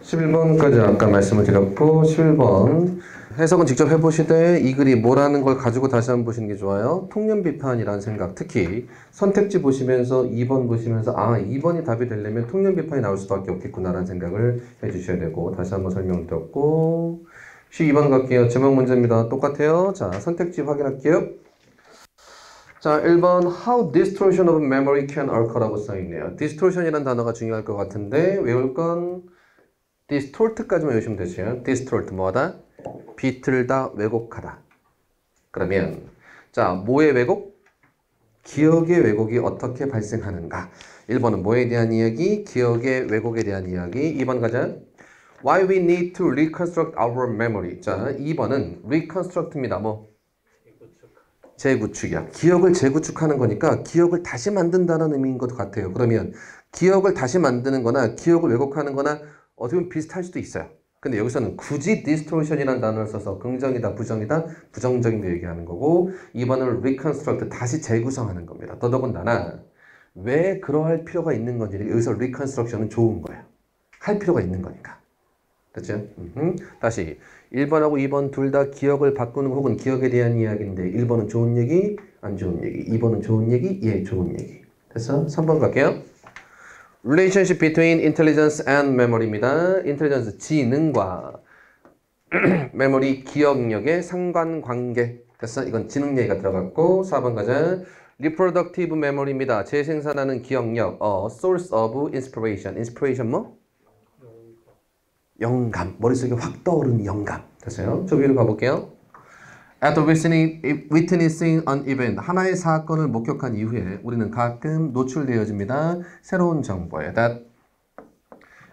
11번까지 아까 말씀을 드렸고 11번 해석은 직접 해보시되 이 글이 뭐라는 걸 가지고 다시 한번 보시는 게 좋아요. 통념 비판이라는 생각, 특히 선택지 보시면서 2번 보시면서 2번이 답이 되려면 통념 비판이 나올 수밖에 없겠구나라는 생각을 해주셔야 되고, 다시 한번 설명을 드렸고 12번 갈게요. 제목 문제입니다. 똑같아요. 자, 선택지 확인할게요. 자, 1번 How distortion of memory can occur라고 써있네요. distortion이라는 단어가 중요할 것 같은데 외울 건 distort까지만 외우시면 되죠. distort 뭐하다? 비틀다, 왜곡하다. 그러면 자, 뭐의 왜곡? 기억의 왜곡이 어떻게 발생하는가? 1번은 뭐에 대한 이야기? 기억의 왜곡에 대한 이야기. 2번 가자. Why we need to reconstruct our memory. 자, 2번은 reconstruct입니다. 뭐? 재구축이야. 기억을 재구축하는 거니까 기억을 다시 만든다는 의미인 것 같아요. 그러면 기억을 다시 만드는 거나 기억을 왜곡하는 거나 어떻게 보면 비슷할 수도 있어요. 근데 여기서는 굳이 distortion이라는 단어를 써서 긍정이다, 부정이다, 부정적인 거 얘기하는 거고, 2번은 reconstruct, 다시 재구성하는 겁니다. 더더군다나 왜 그러할 필요가 있는 건지, 여기서 reconstruction은 좋은 거예요. 할 필요가 있는 거니까. 됐죠? 다시 1번하고 2번 둘 다 기억을 바꾸는 거 혹은 기억에 대한 이야기인데 1번은 좋은 얘기, 안 좋은 얘기. 2번은 좋은 얘기, 예, 좋은 얘기. 됐어? 3번 갈게요. Relationship between intelligence and memory입니다. intelligence, 지능과 memory, 기억력의 상관관계. 됐어? 이건 지능 얘기가 들어갔고 4번 가자. Reproductive memory입니다. 재생산하는 기억력. Source of inspiration. inspiration 뭐? 영감. 머릿속에 확 떠오르는 영감. 됐어요? 저 위로 가볼게요. After witnessing an event, 하나의 사건을 목격한 이후에 우리는 가끔 노출되어집니다. 새로운 정보에 that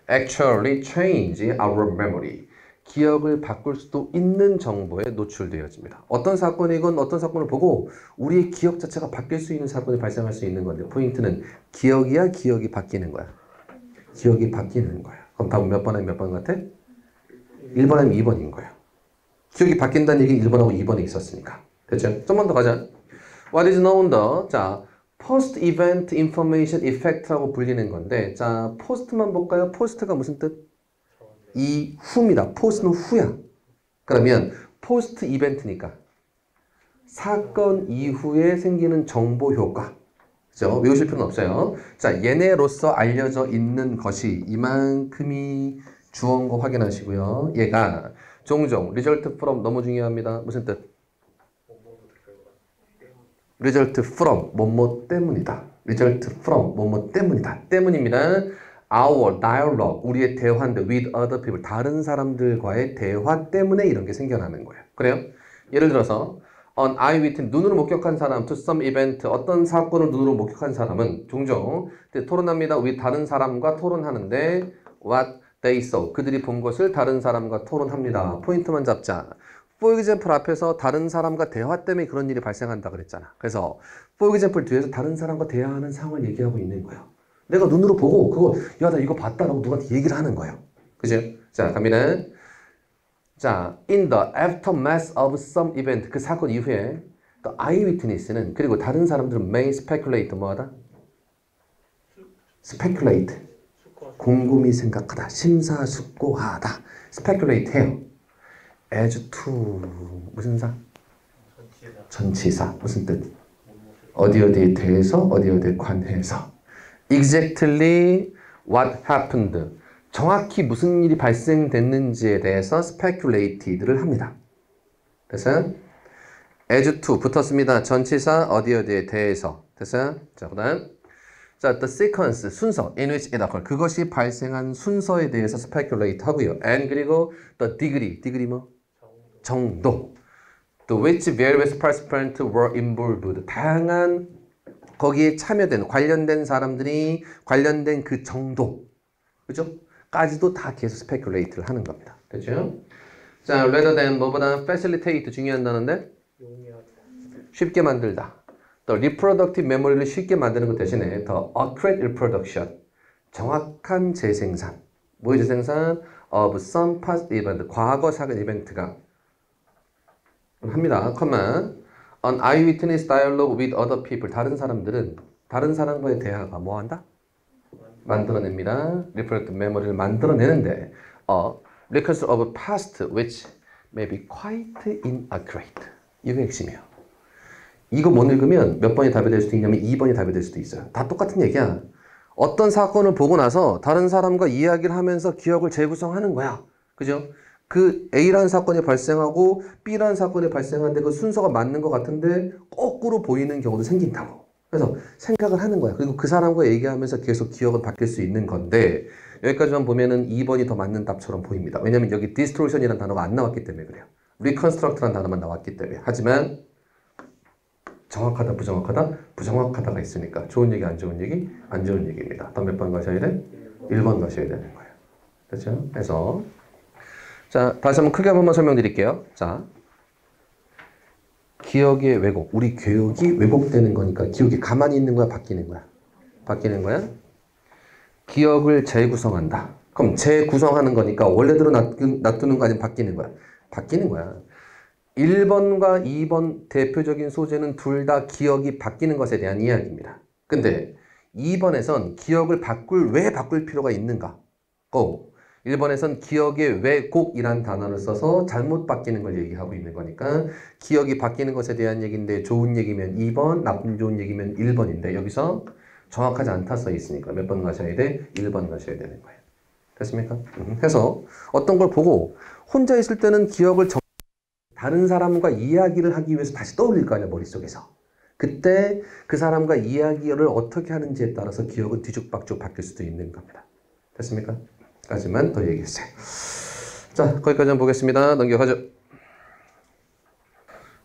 actually change our memory. 기억을 바꿀 수도 있는 정보에 노출되어집니다. 어떤 사건이건 어떤 사건을 보고 우리의 기억 자체가 바뀔 수 있는 사건이 발생할 수 있는 건데, 포인트는 기억이야, 기억이 바뀌는 거야. 기억이 바뀌는 거야. 그럼 답은 몇 번 하면 몇 번 같아? 1번 하면 2번인 거야. 기억이 바뀐다는 얘기는 1번하고 2번에 있었으니까. 됐죠? 좀만 더 가자. What is known the, 자, post-event information effect라고 불리는 건데, 자, post만 볼까요? post가 무슨 뜻? 이후입니다. post는 후야. 그러면 post-event니까 사건 이후에 생기는 정보 효과. 그죠? 외우실 필요는 없어요. 자, 얘네로서 알려져 있는 것이 이만큼이 주어인 거 확인하시고요. 얘가 종종 result from 너무 중요합니다. 무슨 뜻? result from 뭐뭐 때문이다. result from 뭐뭐 때문이다. 때문입니다. Our dialogue, 우리의 대화인데 with other people, 다른 사람들과의 대화 때문에 이런 게 생겨나는 거예요. 그래요? 예를 들어서 an eyewitness, 눈으로 목격한 사람, to some event, 어떤 사건을 눈으로 목격한 사람은 종종 토론합니다. with 다른 사람과 토론하는데 what they saw, 그들이 본 것을 다른 사람과 토론합니다. 포인트만 잡자. For example 앞에서 다른 사람과 대화 때문에 그런 일이 발생한다 그랬잖아. 그래서 for example 뒤에서 다른 사람과 대화하는 상황을 얘기하고 있는 거예요. 내가 눈으로 보고 그거 야, 나 이거 봤다라고 누구한테 얘기를 하는 거예요. 그죠? 자, 갑니다. 자, in the aftermath of some event, 그 사건 이후에 the eyewitness는, 그리고 다른 사람들은 may speculate, 뭐하다? speculate, 곰곰이 생각하다, 심사숙고하다, speculate 해요. as to 무슨 사? 전치사. 무슨 뜻? 어디에 대해서, 어디에 관해서. exactly what happened, 정확히 무슨 일이 발생됐는지에 대해서 speculate를 합니다. 됐어요? as to 붙었습니다. 전치사 어디에 대해서. 됐어요? 자, 그 다음. 자, the sequence, 순서, in which it occurred, 그것이 발생한 순서에 대해서 speculate 하고요. and 그리고 the degree 뭐? 정도. to which various participants were involved, 다양한 거기에 참여된, 관련된 사람들이 관련된 그 정도. 그죠? 까지도 다 계속 speculate를 하는 겁니다. 됐죠? 자, rather than 뭐보다 facilitate 중요한다는데 쉽게 만들다. The reproductive memory를 쉽게 만드는 것 대신에 the accurate reproduction, 정확한 재생산. 뭐의 재생산? of some past event, 과거 사건 이벤트가 합니다. an eyewitness dialogue with other people, 다른 사람들은 다른 사람과의 대화가 뭐한다? 만들어냅니다. reproductive memory를 만들어내는데 a record of a past which may be quite inaccurate. 이게 핵심이에요. 이거 못 읽으면 몇 번이 답이 될 수도 있냐면 2번이 답이 될 수도 있어요. 다 똑같은 얘기야. 어떤 사건을 보고 나서 다른 사람과 이야기를 하면서 기억을 재구성하는 거야. 그죠? 그 A라는 사건이 발생하고 B라는 사건이 발생하는데 그 순서가 맞는 것 같은데 거꾸로 보이는 경우도 생긴다고. 그래서 생각을 하는 거야. 그리고 그 사람과 얘기하면서 계속 기억은 바뀔 수 있는 건데 여기까지만 보면은 2번이 더 맞는 답처럼 보입니다. 왜냐면 여기 distortion이라는 단어가 안 나왔기 때문에 그래요. reconstruct라는 단어만 나왔기 때문에. 하지만 정확하다, 부정확하다? 부정확하다가 있으니까 좋은 얘기, 안 좋은 얘기? 안 좋은 얘기입니다. 다음 몇 번 가셔야 돼? 1번 가셔야 되는 거예요. 그렇죠? 그래서 자, 다시 한번 크게 한 번만 설명드릴게요. 자, 기억의 왜곡. 우리 기억이 왜곡되는 거니까 기억이 가만히 있는 거야, 바뀌는 거야? 바뀌는 거야? 기억을 재구성한다. 그럼 재구성하는 거니까 원래대로 놔두는 거 아니면 바뀌는 거야? 바뀌는 거야. 1번과 2번 대표적인 소재는 둘 다 기억이 바뀌는 것에 대한 이야기입니다. 근데 2번에선 기억을 왜 바꿀 필요가 있는가? 1번에선 기억의 왜곡이란 단어를 써서 잘못 바뀌는 걸 얘기하고 있는 거니까 기억이 바뀌는 것에 대한 얘기인데 좋은 얘기면 2번, 나쁜 좋은 얘기면 1번인데 여기서 정확하지 않다 써 있으니까 몇 번 가셔야 돼? 1번 가셔야 되는 거예요. 됐습니까? 해서 어떤 걸 보고 혼자 있을 때는 기억을 다른 사람과 이야기를 하기 위해서 다시 떠올릴 거 아니야, 머릿속에서. 그때 그 사람과 이야기를 어떻게 하는지에 따라서 기억은 뒤죽박죽 바뀔 수도 있는 겁니다. 됐습니까? 까지만 더 얘기했어요. 자, 거기까지 한번 보겠습니다. 넘겨가죠.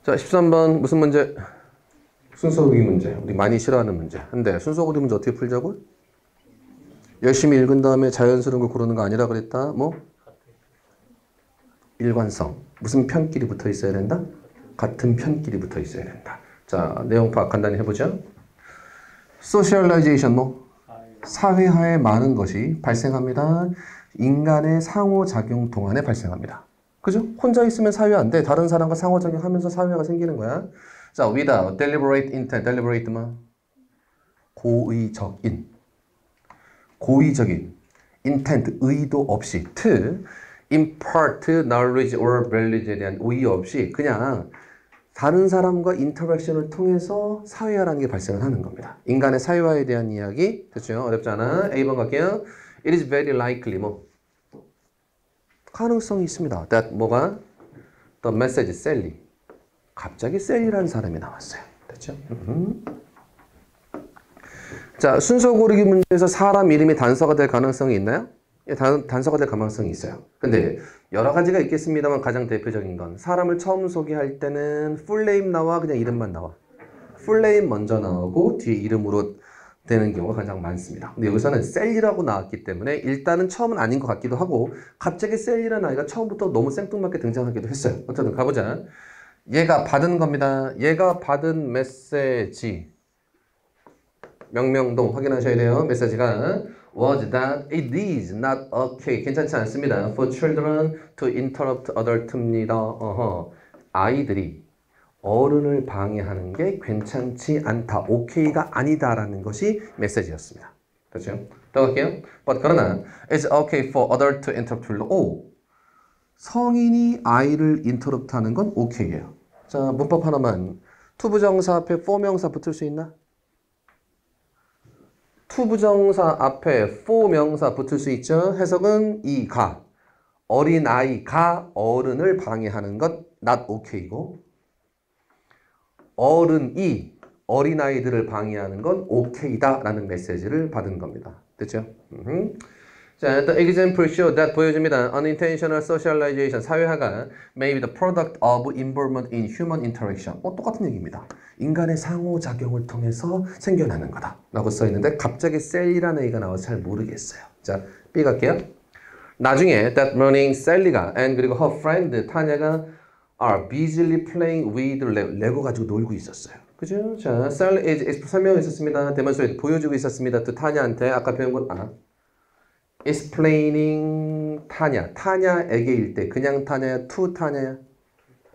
자, 13번 무슨 문제? 순서고르기 문제. 우리 많이 싫어하는 문제. 근데 순서고르기 문제 어떻게 풀자고? 열심히 읽은 다음에 자연스러운 걸 고르는 거 아니라 그랬다. 뭐? 일관성. 무슨 편끼리 붙어 있어야 된다? 같은 편끼리 붙어 있어야 된다. 자, 내용 파악 간단히 해보죠. 소셜라이제이션 뭐? 사회화에 많은 것이 발생합니다. 인간의 상호작용 동안에 발생합니다. 그죠? 혼자 있으면 사회화 안 돼. 다른 사람과 상호작용하면서 사회화가 생기는 거야. 자, without deliberate intent. deliberate 뭐? 고의적인. intent, 의도 없이 to impart knowledge or value에 대한 의의 없이 그냥 다른 사람과 인터랙션을 통해서 사회화라는 게 발생을 하는 겁니다. 인간의 사회화에 대한 이야기. 됐죠? 어렵지 않아? A번 갈게요. It is very likely. 뭐? 가능성이 있습니다. That 뭐가? The message Sally. 갑자기 Sally라는 사람이 나왔어요. 됐죠? 자, 순서 고르기 문제에서 사람 이름이 단서가 될 가능성이 있나요? 단서가 될 가능성이 있어요. 근데 여러 가지가 있겠습니다만 가장 대표적인 건 사람을 처음 소개할 때는 풀네임 나와 그냥 이름만 나와. 풀네임 먼저 나오고 뒤에 이름으로 되는 경우가 가장 많습니다. 근데 여기서는 셀리라고 나왔기 때문에 일단은 처음은 아닌 것 같기도 하고 갑자기 셀리라는 아이가 처음부터 너무 생뚱맞게 등장하기도 했어요. 어쨌든 가보자. 얘가 받은 겁니다. 얘가 받은 메시지 명명동 확인하셔야 돼요. 메시지가 was that it is not okay. 괜찮지 않습니다. For children to interrupt adult입니다. 아이들이 어른을 방해하는 게 괜찮지 않다. 오케이가 아니다라는 것이 메시지였습니다. 그렇죠? 더 갈게요. But 그러나 it's okay for adult to interrupt children. 성인이 아이를 interrupt 하는 건 오케이예요. 자, 문법 하나만. 투부정사 앞에 for 명사 붙을 수 있나? 투부정사 앞에 for 명사 붙을 수 있죠. 해석은 이가 어린아이가 어른을 방해하는 것 not okay고 어른이 어린아이들을 방해하는 건 okay다 라는 메시지를 받은 겁니다. 됐죠? 자, the example show that 보여줍니다. Unintentional socialization, 사회화가 may be the product of involvement in human interaction. 똑같은 얘기입니다. 인간의 상호작용을 통해서 생겨나는 거다 라고 써있는데 갑자기 Sally라는 애가 나와서 잘 모르겠어요. 자, B 갈게요. 나중에 that morning Sally가 and 그리고 her friend 타냐가 are busily playing with 레고 가지고 놀고 있었어요. 그죠? 자, Sally is 설명했었습니다. demonstrate 보여주고 있었습니다. 또 타냐한테 아까 배운 건 explaining 타냐에게일 때 그냥 타냐야, to 타냐야?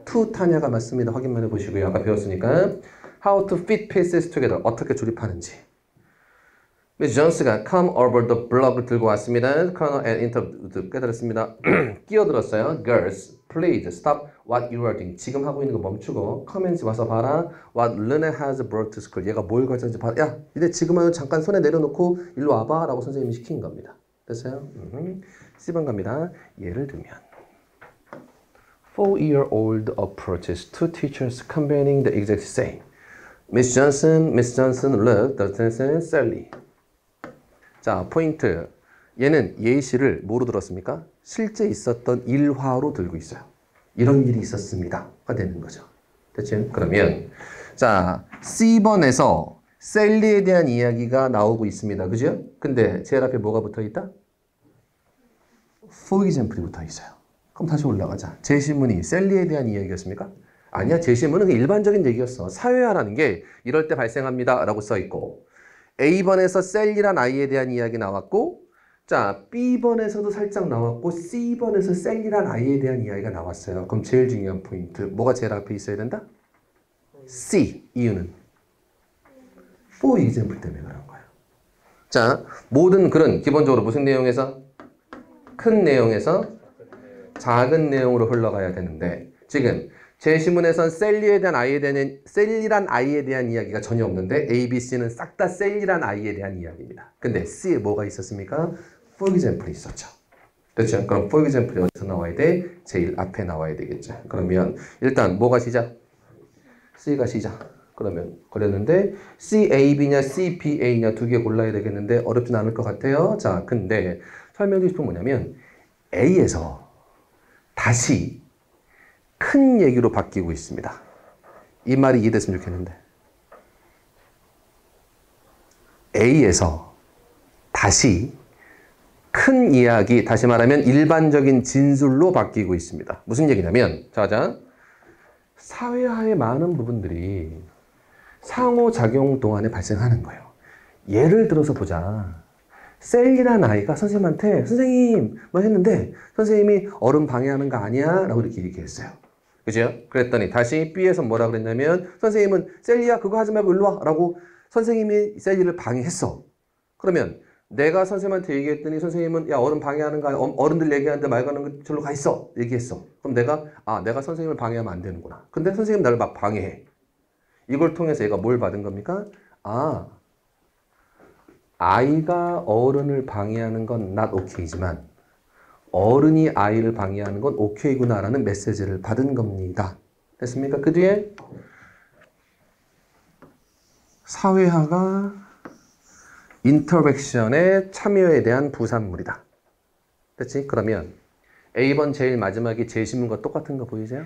to 타냐가 맞습니다. 확인만 해보시고요. 아까 배웠으니까 how to fit pieces together 어떻게 조립하는지 Miss Jones가 come over the block을 들고 왔습니다. Colonel and interrupted. 깨달았습니다. 끼어들었어요. Girls, please stop what you are doing. 지금 하고 있는 거 멈추고 come and 와서 봐라. What Luna has brought to school. 얘가 뭘 가져왔는지 봐라. 야, 니네 지금은 잠깐 손에 내려놓고 일로 와봐 라고 선생님이 시킨 겁니다. 됐어요? C번 갑니다. 예를 들면 4-year-old approaches two teachers complaining the exact same. Miss Johnson, look, the Sally. 자, 포인트. 얘는 예시를 뭐로 들었습니까? 실제 있었던 일화로 들고 있어요. 이런 일이 있었습니다가 되는 거죠. 됐죠? 그러면 자, C번에서 셀리에 대한 이야기가 나오고 있습니다. 그죠? 근데 제일 앞에 뭐가 붙어 있다? for example이 붙어 있어요. 그럼 다시 올라가자. 제시문이 셀리에 대한 이야기였습니까? 아니야. 제시문은 일반적인 얘기였어. 사회화라는 게 이럴 때 발생합니다 라고 써있고 A번에서 셀리란 아이에 대한 이야기 나왔고 자 B번에서도 살짝 나왔고 C번에서 셀리란 아이에 대한 이야기가 나왔어요. 그럼 제일 중요한 포인트 뭐가 제일 앞에 있어야 된다? C. 이유는 for example 때문에 그런 거예요. 자 모든 글은 기본적으로 무슨 내용에서? 큰 내용에서 작은 내용으로 흘러가야 되는데 지금 제시문에선 셀리란 아이에 대한 이야기가 전혀 없는데 A, B, C는 싹 다 셀리란 아이에 대한 이야기입니다. 근데 C에 뭐가 있었습니까? For example이 있었죠. 그렇죠? 그럼 for example이 어디서 나와야 돼? 제일 앞에 나와야 되겠죠. 그러면 일단 뭐가 시작? C가 시작. 그러면 그랬는데 C, A, B냐 C, B, A냐 두 개 골라야 되겠는데 어렵진 않을 것 같아요. 자, 근데 설명드리고 싶은 건 뭐냐면 A에서 다시 큰 얘기로 바뀌고 있습니다. 이 말이 이해됐으면 좋겠는데 A에서 다시 큰 이야기, 다시 말하면 일반적인 진술로 바뀌고 있습니다. 무슨 얘기냐면 자 사회화의 많은 부분들이 상호작용 동안에 발생하는 거예요. 예를 들어서 보자. 셀리라는 아이가 선생님한테 선생님 뭐 했는데 선생님이 어른 방해하는 거 아니야? 라고 이렇게 얘기했어요. 그죠? 그랬더니 다시 B에서 뭐라 그랬냐면 선생님은 셀리야 그거 하지 말고 일로 와 라고 선생님이 셀리를 방해했어. 그러면 내가 선생님한테 얘기했더니 선생님은 야 어른 방해하는 거 아니야. 어른들 얘기하는데 말 거는 거 절로 가 있어 얘기했어. 그럼 내가 선생님을 방해하면 안 되는구나. 근데 선생님 나를 막 방해해. 이걸 통해서 얘가 뭘 받은 겁니까? 아이가 어른을 방해하는 건 not okay지만 어른이 아이를 방해하는 건 오케이구나라는 메시지를 받은 겁니다. 됐습니까? 그 뒤에 사회화가 인터랙션의 참여에 대한 부산물이다. 됐지? 그러면 A번 제일 마지막에 제시문과 똑같은 거 보이세요?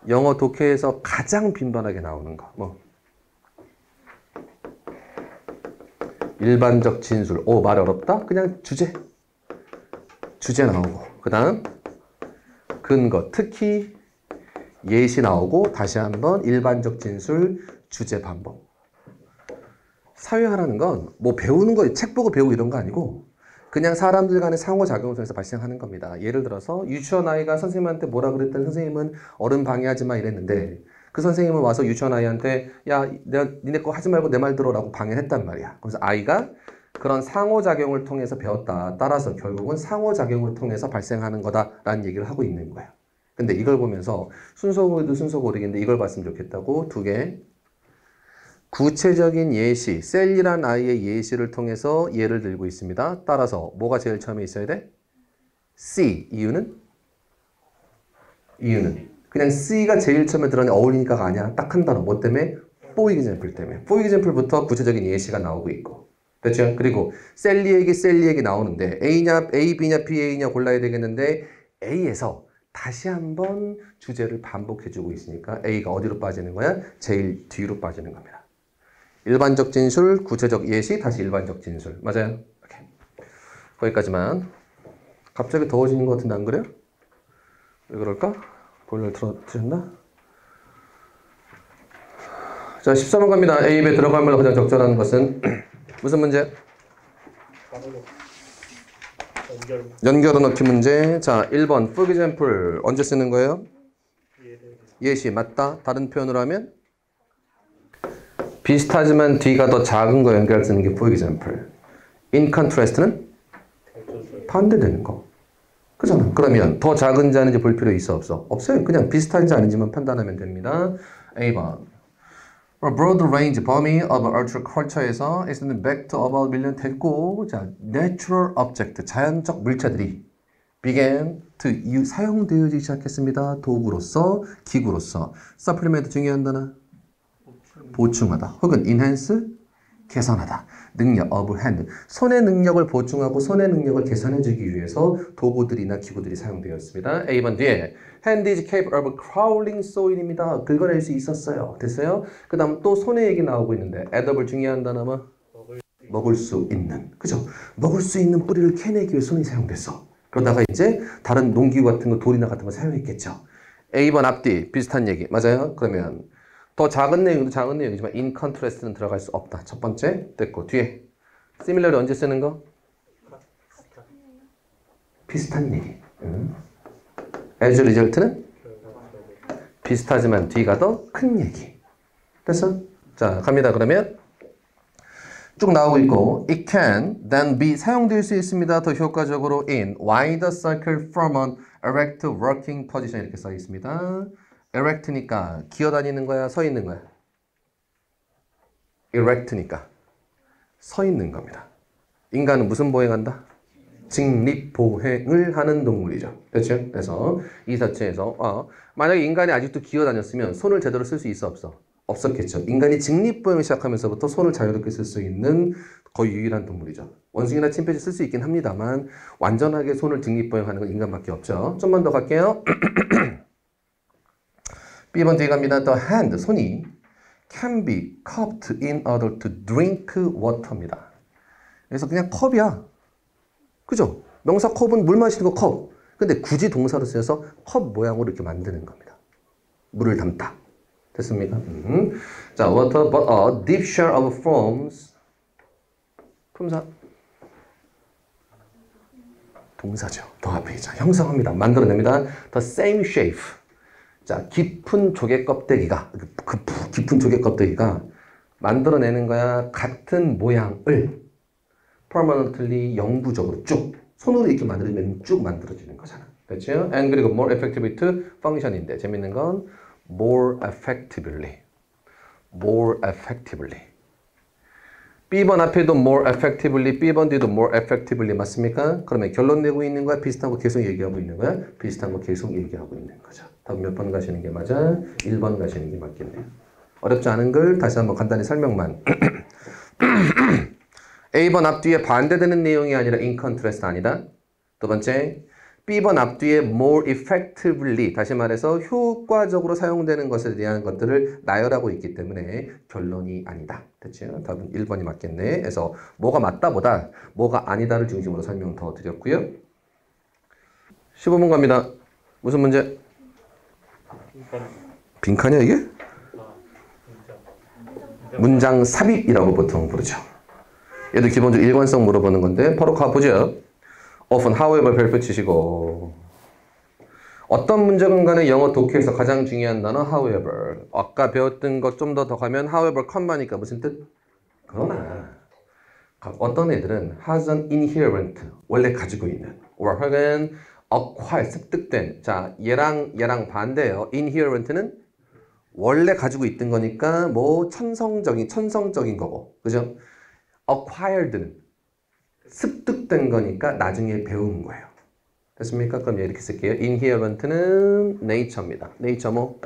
영어 독해에서 가장 빈번하게 나오는 거. 일반적 진술. 말 어렵다? 그냥 주제 나오고 그 다음 근거 특히 예시 나오고 다시 한번 일반적 진술 주제 반복. 사회화라는 건 뭐 배우는 거 책 보고 배우고 이런 거 아니고 그냥 사람들 간의 상호작용을 통해서 발생하는 겁니다. 예를 들어서 유치원 아이가 선생님한테 뭐라 그랬더니 선생님은 어른 방해하지 마 이랬는데 그 선생님은 와서 유치원 아이한테 야 내가 니네 거 하지 말고 내 말 들어라고 방해했단 말이야. 그래서 아이가 그런 상호작용을 통해서 배웠다. 따라서 결국은 상호작용을 통해서 발생하는 거다라는 얘기를 하고 있는 거예요. 근데 이걸 보면서 순서고도 순서고르겠는데 이걸 봤으면 좋겠다고 두 개. 구체적인 예시, 셀리란 아이의 예시를 통해서 예를 들고 있습니다. 따라서 뭐가 제일 처음에 있어야 돼? C. 이유는 그냥 C가 제일 처음에 들어가는 어울리니까가 아니야. 딱 한 단어. 뭐 때문에? for example 때문에. for example부터 구체적인 예시가 나오고 있고. 그렇죠? 그리고 셀리에게 나오는데 A냐, A, B냐, B, A냐 골라야 되겠는데 A에서 다시 한번 주제를 반복해주고 있으니까 A가 어디로 빠지는 거야? 제일 뒤로 빠지는 겁니다. 일반적 진술, 구체적 예시, 다시 일반적 진술. 맞아요? 오케이. 거기까지만. 갑자기 더워지는 것 같은데 안 그래요? 왜 그럴까? 보일러 틀어주셨나? 자, 13번 갑니다. A, B에 들어가면 가장 적절한 것은 무슨 문제? 연결어 넣기 문제. 자, 1번 for example 언제 쓰는 거예요? 예시 맞다. 다른 표현으로 하면 비슷하지만 뒤가 더 작은 거 연결 쓰는 게 for example. in contrast는 반대되는 거. 그잖아. 그러면 더 작은지 아닌지 볼 필요 있어 없어? 없어요. 그냥 비슷한지 아닌지만 판단하면 됩니다. A번. A broad range 범위 of agriculture에서 있는 back to about 밀리언 됐고, 자, natural object, 자연적 물체들이 began to 사용되어지기 시작했습니다. 도구로서, 기구로서. supplement 중요한 단어. 보충하다. 혹은 enhance, 개선하다. 능력, of hand. 손의 능력을 보충하고 손의 능력을 개선해주기 위해서 도구들이나 기구들이 사용되었습니다. A번 뒤에 hand is capable of crawling soil입니다. 긁어낼 수 있었어요. 됐어요? 그 다음 또 손의 얘기 나오고 있는데 edible 중요한 단어는 먹을 수 있는. 그죠? 먹을 수 있는 뿌리를 캐내기 위해 손이 사용됐어. 그러다가 이제 다른 농기구 같은 거, 돌이나 같은 거 사용했겠죠. A번 앞뒤 비슷한 얘기. 맞아요? 그러면 더 작은 내용도 작은 내용이지만 in contrast는 들어갈 수 없다. 첫 번째 됐고 뒤에 similarly 언제 쓰는 거? 비슷한 얘기. as a result는 비슷하지만 뒤가 더 큰 얘기. 됐어? 자 갑니다. 그러면 쭉 나오고 있고 it can then be 사용될 수 있습니다. 더 효과적으로 in wide circle from an erect working position 이렇게 써 있습니다. erect니까 기어다니는 거야, 서 있는 거야? erect니까 서 있는 겁니다. 인간은 무슨 보행한다? 직립보행을 하는 동물이죠. 그렇죠? 그래서 이 자체에서 만약에 인간이 아직도 기어다녔으면 손을 제대로 쓸 수 있어 없어? 없었겠죠. 인간이 직립보행을 시작하면서부터 손을 자유롭게 쓸 수 있는 거의 유일한 동물이죠. 원숭이나 침팬지 쓸 수 있긴 합니다만 완전하게 손을 직립보행하는 건 인간밖에 없죠. 좀만 더 갈게요. B번 뒤에 갑니다. The hand, 손이 can be cupped in order to drink water입니다. 그래서 그냥 컵이야. 그죠? 명사 컵은 물 마시는 거 컵. 근데 굳이 동사로 쓰여서 컵 모양으로 이렇게 만드는 겁니다. 물을 담다. 됐습니까? 자, water but a deep share of forms. 품사. 동사죠. 더 앞에 있죠. 형성합니다. 만들어냅니다. The same shape. 자, 깊은 조개 껍데기가, 깊은 조개 껍데기가 만들어내는 거야. 같은 모양을 permanently, 영구적으로 쭉. 손으로 이렇게 만들면 쭉 만들어지는 거잖아. 그렇죠? And 그리고 more effectively to function인데, 재밌는 건 more effectively. more effectively. B번 앞에도 more effectively, B번 뒤에도 more effectively 맞습니까? 그러면 결론 내고 있는 거야? 비슷한 거 계속 얘기하고 있는 거야? 비슷한 거 계속 얘기하고 있는 거죠. 답 몇 번 가시는 게 맞아? 1번 가시는 게 맞겠네요. 어렵지 않은 걸 다시 한번 간단히 설명만. A번 앞뒤에 반대되는 내용이 아니라 in contrast 아니다. 두 번째, B번 앞뒤에 more effectively, 다시 말해서 효과적으로 사용되는 것에 대한 것들을 나열하고 있기 때문에 결론이 아니다. 됐죠? 답은 1번이 맞겠네. 그래서 뭐가 맞다 보다 뭐가 아니다를 중심으로 설명 더 드렸고요. 15번 갑니다. 무슨 문제? 빈칸이야 이게? 문장 삽입이라고 보통 부르죠. 얘도 기본적으로 일관성 물어보는 건데 바로 가보죠. often, however 별표 치시고 어떤 문제건 간에 영어 독해에서 가장 중요한 단어 however. 아까 배웠던 것 좀 더 가면 however, 컴마니까 무슨 뜻? 그러나 어떤 애들은 has an inherent, 원래 가지고 있는 or 혹은 acquire, 습득된. 자, 얘랑 반대예요. inherent는 원래 가지고 있던 거니까 뭐 천성적인 거고. 그죠? acquired는 습득된 거니까 나중에 배운 거예요. 됐습니까? 그럼 이렇게 쓸게요. inherent는 nature입니다. nature 뭐?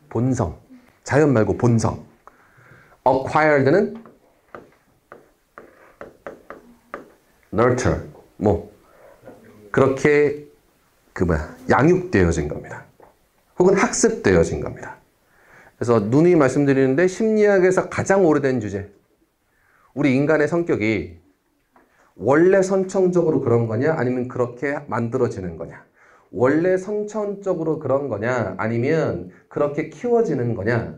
본성. 자연 말고 본성. acquired는 nurture. 뭐? 그렇게 양육되어진 겁니다. 혹은 학습되어진 겁니다. 그래서 누누이 말씀드리는데 심리학에서 가장 오래된 주제. 우리 인간의 성격이 원래 선천적으로 그런 거냐 아니면 그렇게 만들어지는 거냐. 원래 선천적으로 그런 거냐 아니면 그렇게 키워지는 거냐.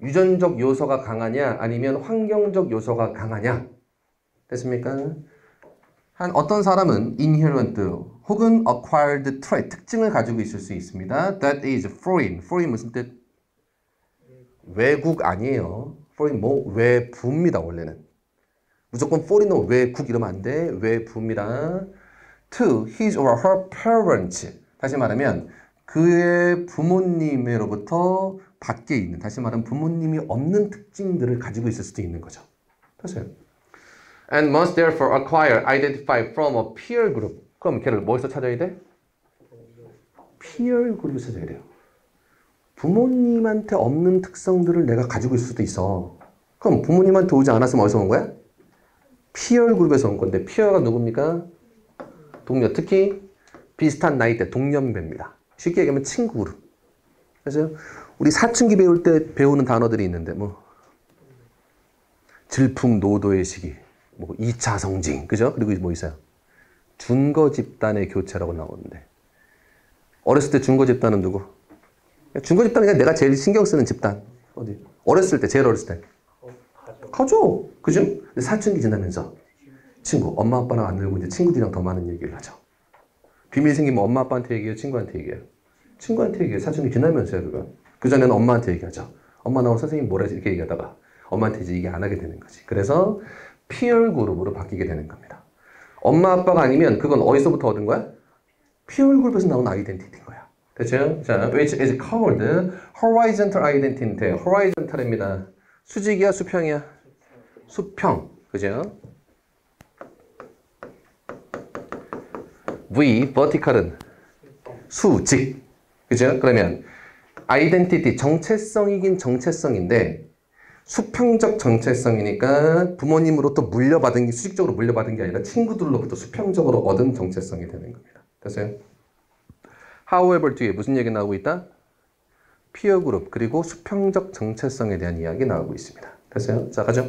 유전적 요소가 강하냐 아니면 환경적 요소가 강하냐. 됐습니까? 한 어떤 사람은 inherent 혹은 acquired trait, 특징을 가지고 있을 수 있습니다. That is foreign. foreign 무슨 뜻? 외국 아니에요. foreign 뭐 외부입니다. 원래는. 무조건 foreigner 외국 이러면 안 돼. 외부입니다. to his or her parents. 다시 말하면 그의 부모님으로부터 밖에 있는, 다시 말하면 부모님이 없는 특징들을 가지고 있을 수도 있는 거죠. 됐어요. And must therefore acquire, identify from a peer group. 그럼 걔를 뭐에서 찾아야 돼? peer 그룹을 찾아야 돼요. 부모님한테 없는 특성들을 내가 가지고 있을 수도 있어. 그럼 부모님한테 오지 않았으면 어디서 온 거야? peer 그룹에서 온 건데, peer가 누굽니까? 동료, 특히 비슷한 나이대 동년배입니다. 쉽게 얘기하면 친구 그룹. 그래서 우리 사춘기 배울 때 배우는 단어들이 있는데, 뭐 질풍노도의 시기, 뭐 2차 성징, 그죠? 그리고 뭐 있어요? 준거 집단의 교체라고 나오는데, 어렸을 때 준거 집단은 누구? 준거 집단은 그냥 내가 제일 신경 쓰는 집단. 어디? 어렸을 때, 제일 어렸을 때. 가족. 그죠? 근데 사춘기 지나면서 친구, 엄마 아빠랑 안 놀고 이제 친구들이랑 더 많은 얘기를 하죠. 비밀 생기면 엄마 아빠한테 얘기해요? 친구한테 얘기해요? 친구한테 얘기해요. 사춘기 지나면서요, 그건. 그전에는 엄마한테 얘기하죠. 엄마 나오고 선생님 뭐라 이렇게 얘기하다가 엄마한테 이제 얘기 안 하게 되는 거지. 그래서 peer 그룹으로 바뀌게 되는 겁니다. 엄마 아빠가 아니면 그건 어디서부터 얻은 거야? peer 그룹에서 나온 아이덴티티인 거야. 됐죠? 자, which is called horizontal identity. horizontal입니다. 수직이야, 수평이야? 수평. 그죠? V, vertical은 수직. 그죠? 그러면 아이덴티티, 정체성이긴 정체성인데 수평적 정체성이니까 부모님으로부터 물려받은 게, 수직적으로 물려받은 게 아니라 친구들로부터 수평적으로 얻은 정체성이 되는 겁니다. 됐어요? However 뒤에 무슨 얘기 나오고 있다? 피어 그룹, 그리고 수평적 정체성에 대한 이야기 나오고 있습니다. 됐어요? 자, 가죠.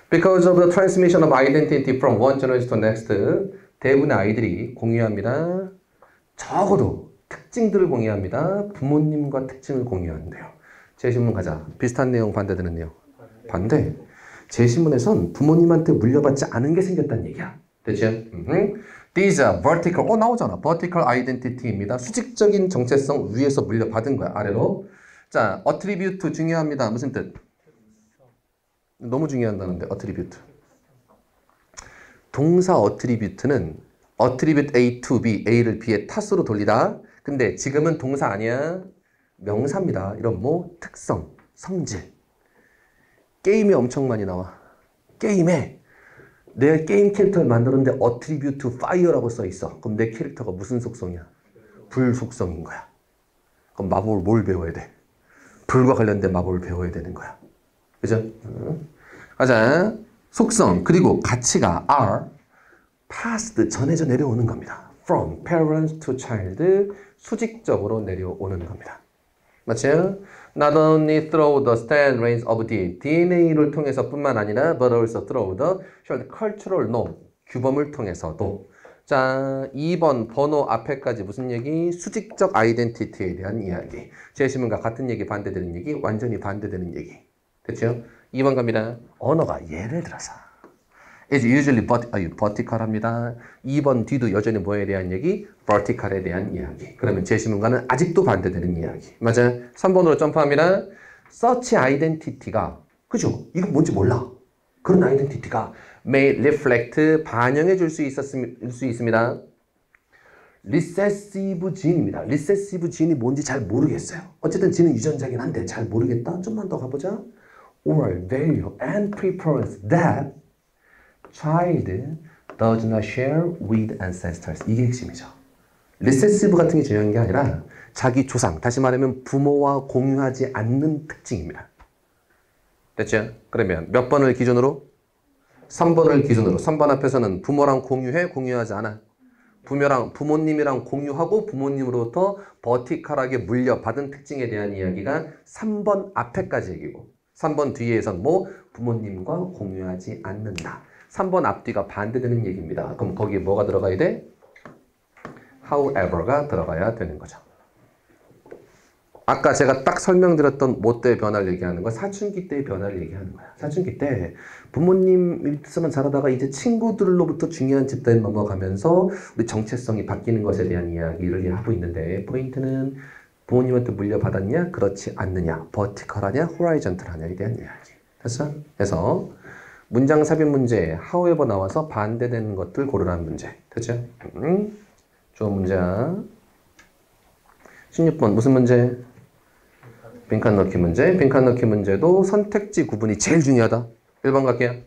Because of the transmission of identity from one generation to next, 대부분의 아이들이 공유합니다. 적어도 특징들을 공유합니다. 부모님과 특징을 공유하는데요. 제 신문 가자. 비슷한 내용, 반대되는 내용. 반대. 제 신문에선 부모님한테 물려받지 않은 게 생겼다는 얘기야. 됐죠? These are vertical. 나오잖아. vertical identity입니다. 수직적인 정체성 위에서 물려받은 거야. 아래로. 자, attribute 중요합니다. 무슨 뜻? 너무 중요한다는데, attribute. 동사 attribute는 attribute A to B, A를 B의 탓으로 돌리다. 근데 지금은 동사 아니야. 명사입니다. 이런 뭐 특성, 성질. 게임에 엄청 많이 나와. 게임에 내가 게임 캐릭터를 만들었는데 attribute fire라고 써 있어. 그럼 내 캐릭터가 무슨 속성이야? 불 속성인 거야. 그럼 마법을 뭘 배워야 돼? 불과 관련된 마법을 배워야 되는 거야. 그죠? 가자. 속성 그리고 가치가 are passed, 전해져 내려오는 겁니다. From parents to child, 수직적으로 내려오는 겁니다. 맞죠? Not only through the strand lines of DNA를 통해서 뿐만 아니라 but also through the shared cultural norm, 규범을 통해서도. 자, 2번 번호 앞에까지 무슨 얘기? 수직적 아이덴티티에 대한 이야기. 제 신문과 같은 얘기, 반대되는 얘기, 완전히 반대되는 얘기. 됐죠? 2번 갑니다. 언어가 예를 들어서 is usually vertical합니다. 2번 뒤도 여전히 뭐에 대한 얘기? vertical에 대한 이야기. 그러면 제 신문과는 아직도 반대되는 이야기. 맞아요? 3번으로 점프합니다. such identity가, 그죠? 이건 뭔지 몰라. 그런 아이덴티티가 may reflect, 반영해 줄 수 있습니다. recessive gene입니다. recessive gene이 뭔지 잘 모르겠어요. 어쨌든 gene은 유전자긴 한데 잘 모르겠다. 좀만 더 가보자. or value and preference that child does not share with ancestors. 이게 핵심이죠. recessive 같은 게 중요한 게 아니라 자기 조상, 다시 말하면 부모와 공유하지 않는 특징입니다. 됐죠? 그러면 몇 번을 기준으로? 3번을 기준으로. 3번 앞에서는 부모랑 공유해? 공유하지 않아? 부모님이랑 공유하고 부모님으로부터 버티컬하게 물려받은 특징에 대한 이야기가 3번 앞에까지 얘기고 3번 뒤에선 뭐? 부모님과 공유하지 않는다. 3번 앞뒤가 반대되는 얘기입니다. 그럼 거기에 뭐가 들어가야 돼? however가 들어가야 되는 거죠. 아까 제가 딱 설명드렸던 뭐 때의 변화를 얘기하는 건 사춘기 때의 변화를 얘기하는 거야. 사춘기 때 부모님 밑에서만 자라다가 이제 친구들로부터 중요한 집단에 넘어가면서 우리 정체성이 바뀌는 것에 대한 이야기를 하고 있는데 포인트는 부모님한테 물려받았냐? 그렇지 않느냐? 버티컬하냐? 호라이전털하냐에 대한 이야기. 됐어? 그래서 문장 삽입 문제 however 나와서 반대되는 것들 고르라는 문제. 됐죠? 좋은 문제야. 16번 무슨 문제? 빈칸 넣기 문제. 빈칸 넣기 문제도 선택지 구분이 제일 중요하다. 1번 갈게요.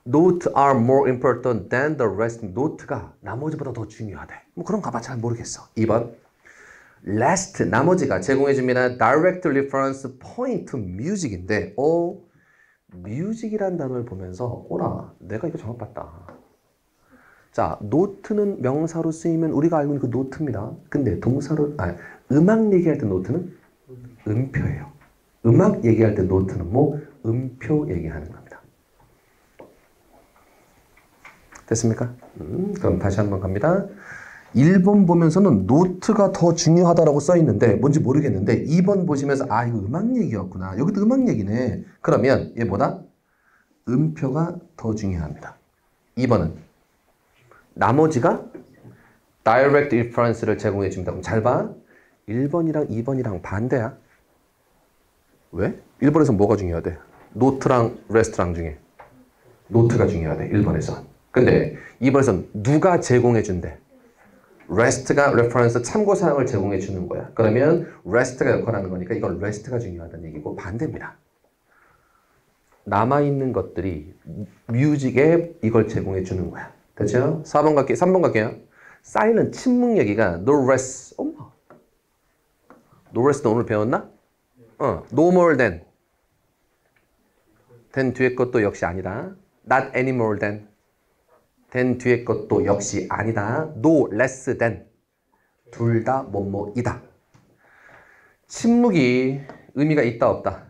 Note are more important than the rest. 노트가 나머지보다 더 중요하대. 뭐 그런 거 봐 잘 모르겠어. 2번. Last 나머지가 제공해줍니다. Direct reference point to music인데 music이란 단어를 보면서 오라 내가 이거 잘못 봤다. 자, 노트는 명사로 쓰이면 우리가 알고 있는 그 노트입니다. 근데 동사로 음악 얘기할 때 노트는 음표예요. 음악 얘기할 때 노트는 뭐 음표 얘기하는 겁니다. 됐습니까? 그럼 다시 한번 갑니다. 1번 보면서는 노트가 더 중요하다라고 써 있는데 뭔지 모르겠는데 2번 보시면서 이거 음악 얘기였구나. 여기도 음악 얘기네. 그러면 얘보다 음표가 더 중요합니다. 2번은 나머지가 direct reference를 제공해 줍니다. 그럼 잘 봐. 1번이랑 2번이랑 반대야. 왜? 1번에서 뭐가 중요하대? 노트랑 rest랑 중에 노트가 중요하대. 1번에서. 근데 2번에서는 누가 제공해 준대? rest가 reference 참고사항을 제공해 주는 거야. 그러면 rest가 역할하는 거니까 이건 rest가 중요하다는 얘기고 반대입니다. 남아있는 것들이 뮤직에 이걸 제공해 주는 거야. 됐죠? 4번 갈게요. 3번 갈게요. silent 침묵 얘기가 no rest. 엄마. no rest 오늘 배웠나? no more than. than 뒤에 것도 역시 아니다. not any more than. than 뒤에 것도 역시 아니다. no less than. 둘 다 뭐뭐이다. 침묵이 의미가 있다 없다?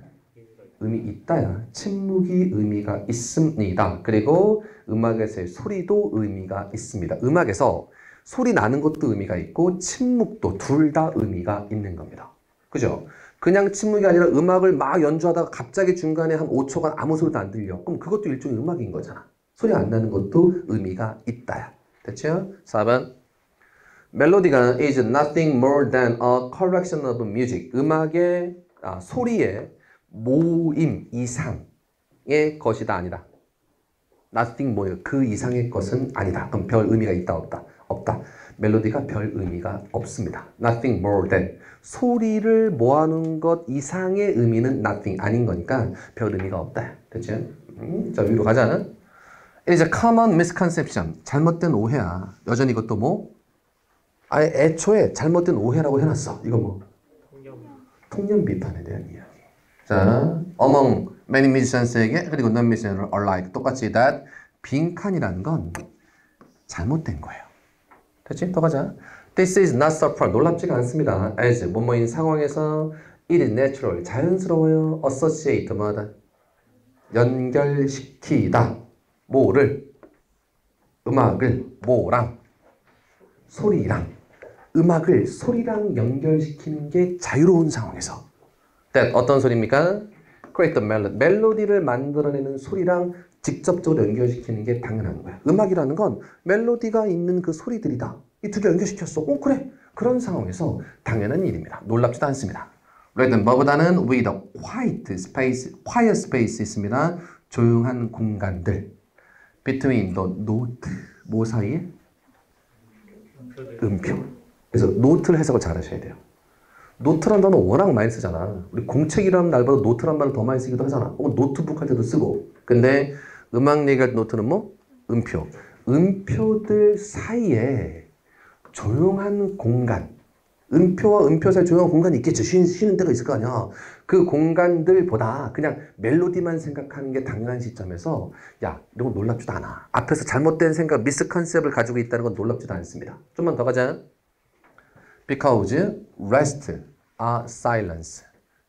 의미 있다야. 침묵이 의미가 있습니다. 그리고 음악에서의 소리도 의미가 있습니다. 음악에서 소리 나는 것도 의미가 있고 침묵도 둘 다 의미가 있는 겁니다. 그죠? 그냥 침묵이 아니라 음악을 막 연주하다가 갑자기 중간에 한 5초간 아무 소리도 안 들려. 그럼 그것도 일종의 음악인 거잖아. 소리 안 나는 것도 의미가 있다야. 됐죠? 4번. 멜로디가 is nothing more than a collection of music. 음악의 소리의 모임 이상의 것이다 아니다. nothing more 그 이상의 것은 아니다. 그럼 별 의미가 있다 없다? 없다. 멜로디가 별 의미가 없습니다. nothing more than 소리를 모아놓은 것 이상의 의미는 nothing 아닌 거니까 별 의미가 없다. 됐죠? 자 위로 가자. It is a common misconception. 잘못된 오해야. 여전히 이것도 뭐? 애초에 잘못된 오해라고 해놨어. 이거 뭐? 통념 비판에 대한 이야기. 자, among many musicians에게 그리고 non-musicians alike 똑같이 that 빈칸이라는 건 잘못된 거예요. 됐지? 더 가자. This is not surprising. 놀랍지가 않습니다. as 뭐뭐인 상황에서 it is natural. 자연스러워요. associate 뭐하다? 연결시키다. 뭐를? 음악을 뭐랑? 소리랑. 음악을 소리랑 연결시키는 게 자유로운 상황에서. that 어떤 소리입니까? create the melody. 멜로디를 만들어내는 소리랑 직접적으로 연결시키는 게 당연한 거야. 음악이라는 건 멜로디가 있는 그 소리들이다. 이 두 개 연결시켰어. 그래. 그런 상황에서 당연한 일입니다. 놀랍지도 않습니다. rather 뭐보다는 with a quiet space 있습니다. 조용한 공간들. between the note. 뭐 사이에? 음표. 그래서 노트를 해석을 잘 하셔야 돼요. 노트란 단어 워낙 많이 쓰잖아. 우리 공책이라는 날보다 노트란 말을 더 많이 쓰기도 하잖아. 혹은 노트북 할 때도 쓰고. 근데 음악 얘기할 때 노트는 뭐? 음표. 음표들 사이에 조용한 공간. 음표와 음표 사이에 조용한 공간이 있겠죠. 쉬는 데가 있을 거 아니야. 그 공간들보다 그냥 멜로디만 생각하는 게 당연한 시점에서 야, 이런 건 놀랍지도 않아. 앞에서 잘못된 생각, 미스 컨셉을 가지고 있다는 건 놀랍지도 않습니다. 좀만 더 가자. Because rest are silence.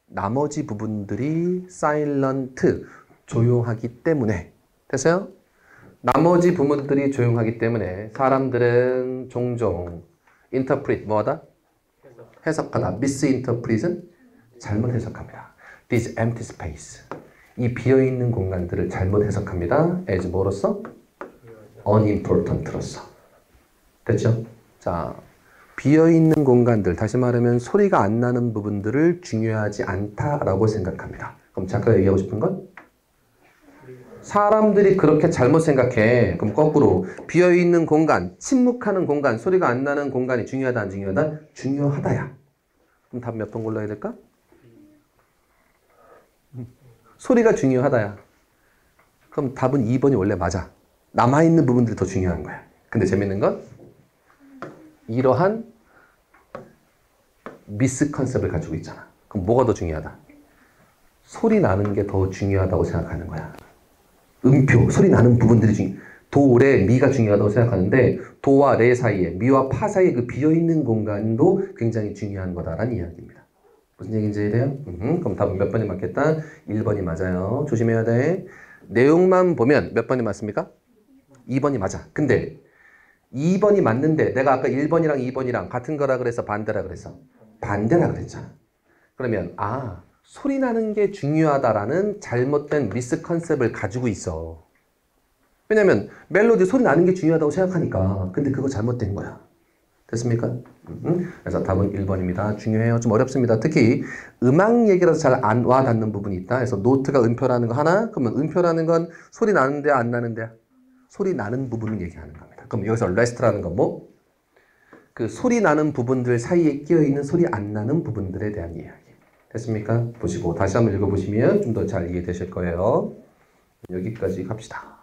나머지 부분들이 silent, 조용하기 때문에. 됐어요? 나머지 부분들이 조용하기 때문에 사람들은 종종 interpret 뭐하다? 해석하다. misinterpret은 잘못 해석합니다. This empty space. 이 비어있는 공간들을 잘못 해석합니다. as 뭐로서? unimportant로서. 됐죠? 자, 비어있는 공간들, 다시 말하면 소리가 안 나는 부분들을 중요하지 않다라고 생각합니다. 그럼 작가가 얘기하고 싶은 건? 사람들이 그렇게 잘못 생각해. 그럼 거꾸로 비어있는 공간, 침묵하는 공간, 소리가 안 나는 공간이 중요하다 안 중요하다? 중요하다야. 그럼 답 몇 번 골라야 될까? 소리가 중요하다야. 그럼 답은 2번이 원래 맞아. 남아있는 부분들이 더 중요한 거야. 근데 재밌는 건 이러한 미스 컨셉을 가지고 있잖아. 그럼 뭐가 더 중요하다? 소리 나는 게 더 중요하다고 생각하는 거야. 음표, 소리 나는 부분들이 도, 레, 미가 중요하다고 생각하는데 도와 레 사이에, 미와 파 사이에 그 비어있는 공간도 굉장히 중요한 거다라는 이야기입니다. 무슨 얘기인지 이해돼요? 그럼 답은 몇 번이 맞겠다? 1번이 맞아요. 조심해야 돼. 내용만 보면 몇 번이 맞습니까? 2번이 맞아. 근데 2번이 맞는데 내가 아까 1번이랑 2번이랑 같은 거라 그래서 반대라 그랬어. 반대라 그랬잖아. 그러면 소리 나는 게 중요하다라는 잘못된 미스 컨셉을 가지고 있어. 왜냐면 멜로디 소리 나는 게 중요하다고 생각하니까. 근데 그거 잘못된 거야. 됐습니까? 그래서 답은 1번입니다. 중요해요. 좀 어렵습니다. 특히 음악 얘기라서 잘 안 와닿는 부분이 있다. 그래서 노트가 음표라는 거 하나? 그러면 음표라는 건 소리 나는데 안 나는데? 소리 나는 부분을 얘기하는 겁니다. 그럼 여기서 레스트라는 건 뭐? 그 소리 나는 부분들 사이에 끼어있는 소리 안 나는 부분들에 대한 이야기. 됐습니까? 보시고 다시 한번 읽어보시면 좀 더 잘 이해되실 거예요. 여기까지 갑시다.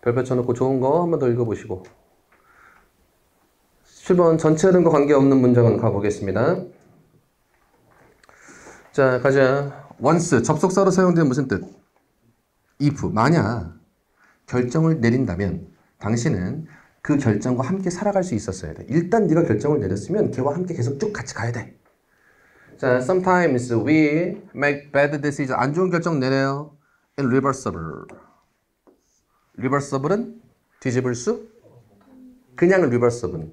별표 쳐놓고 좋은 거 한 번 더 읽어보시고 7번 전체 흐름과 관계없는 문장은 가보겠습니다. 자, 가자. once, 접속사로 사용되는 무슨 뜻? if, 만약 결정을 내린다면 당신은 그 결정과 함께 살아갈 수 있었어야 돼. 일단 네가 결정을 내렸으면 걔와 함께 계속 쭉 같이 가야 돼. 자, sometimes we make bad decisions. 안 좋은 결정 내려요. irreversible. reversible은 뒤집을 수? 그냥 reversible.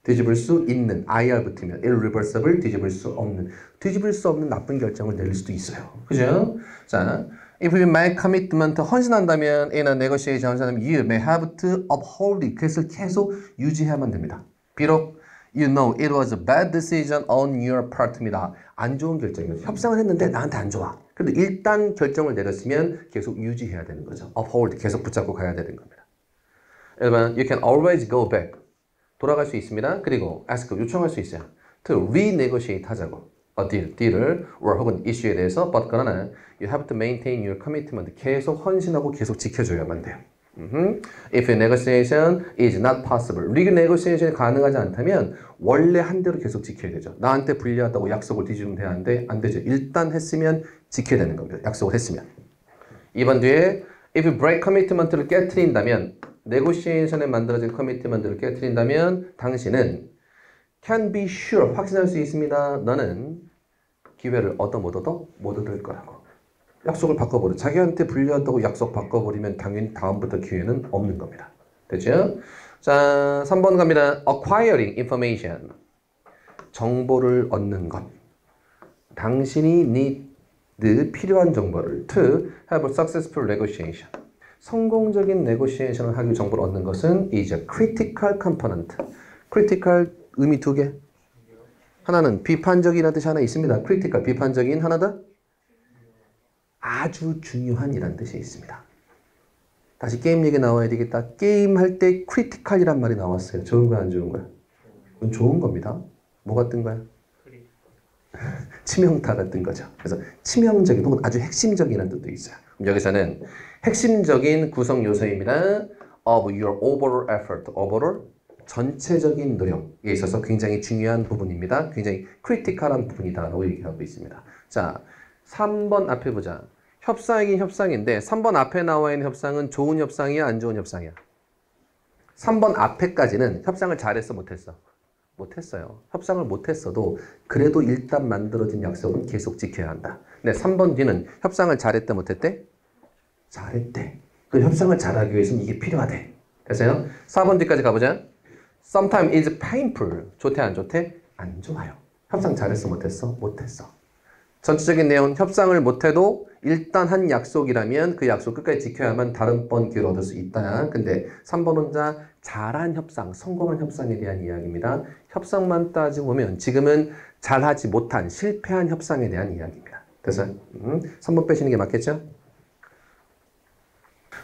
뒤집을 수 있는 IR 붙으면 irreversible, 뒤집을 수 없는. 뒤집을 수 없는 나쁜 결정을 내릴 수도 있어요. 그죠? 자, if you make commitment, 헌신한다면 in a negotiation, 헌신한다면 you may have to uphold it. 그것을 계속 유지해야만 됩니다. 비록 you know it was a bad decision on your part입니다. 안 좋은 결정이에요. 협상을 했는데 나한테 안 좋아. 그래도 일단 결정을 내렸으면 계속 유지해야 되는 거죠. uphold, 계속 붙잡고 가야 되는 겁니다. 여러분, you can always go back. 돌아갈 수 있습니다. 그리고 ask, 요청할 수 있어요. to renegotiate 하자고. a deal, deal을 or 혹은 issue에 대해서 but 그러나 you have to maintain your commitment. 계속 헌신하고 계속 지켜줘야만 돼요. If negotiation is not possible. renegotiation이 가능하지 않다면 원래 한 대로 계속 지켜야 되죠. 나한테 불리하다고 약속을 뒤집으면 되는데 안 되죠. 일단 했으면 지켜야 되는 겁니다. 약속을 했으면. 2번 뒤에 if you break commitment를 깨트린다면 네고시에이션에 만들어진 커미트먼트를 깨트린다면 당신은 can be sure, 확신할 수 있습니다. 너는 기회를 얻어 못 얻을 거라고. 약속을 바꿔버려. 자기한테 불리하다고 약속 바꿔버리면 당연히 다음부터 기회는 없는 겁니다. 됐죠? 자, 3번 갑니다. acquiring information. 정보를 얻는 것. 당신이 need, 필요한 정보를 to have a successful negotiation. 성공적인 네고시에이션을 하기 위해 정보를 얻는 것은 is a critical component. critical 의미 두 개. 하나는 비판적이라는 뜻이 하나 있습니다. critical, 비판적인. 하나 더 아주 중요한이라는 뜻이 있습니다. 다시 게임 얘기 나와야 되겠다. 게임 할 때 critical이란 말이 나왔어요. 좋은 거야, 안 좋은 거야? 그건 좋은 겁니다. 뭐 같은 거야? 치명타 같은 거죠. 그래서 치명적인 혹은 아주 핵심적이라는 뜻도 있어요. 여기서는 핵심적인 구성 요소입니다. of your overall effort. overall 전체적인 노력에 있어서 굉장히 중요한 부분입니다. 굉장히 크리티컬한 부분이다라고 얘기하고 있습니다. 자, 3번 앞에 보자. 협상이긴 협상인데 3번 앞에 나와 있는 협상은 좋은 협상이야, 안 좋은 협상이야? 3번 앞에까지는 협상을 잘했어, 못했어? 못했어요. 협상을 못했어도 그래도 일단 만들어진 약속은 계속 지켜야 한다. 근데 3번 뒤는 협상을 잘했대, 못했대? 잘했대. 그 협상을 잘하기 위해서는 이게 필요하대. 됐어요? 4번 뒤까지 가보자. Sometimes is painful. 좋대, 안 좋대? 안 좋아요. 협상 잘했어, 못했어? 못했어. 전체적인 내용 협상을 못해도 일단 한 약속이라면 그 약속 끝까지 지켜야만 다른 번 기회를 얻을 수 있다. 근데 3번 혼자 잘한 협상, 성공한 협상에 대한 이야기입니다. 협상만 따지고 보면 지금은 잘하지 못한, 실패한 협상에 대한 이야기입니다. 그래서 3번 빼시는 게 맞겠죠?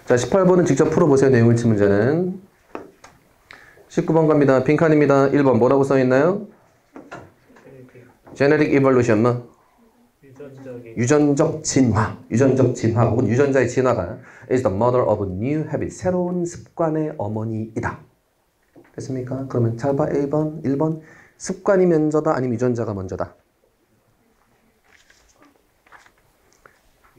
자, 18번은 직접 풀어보세요. 내용 일치 문제는. 19번 갑니다. 빈칸입니다. 1번 뭐라고 써있나요? Genetic Evolution 뭐? 유전적 진화. 유전적 진화 혹은 유전자의 진화가 is the mother of new habit. 새로운 습관의 어머니이다. 됐습니까? 그러면 잘 봐. 1번. 습관이 먼저다 아니면 유전자가 먼저다?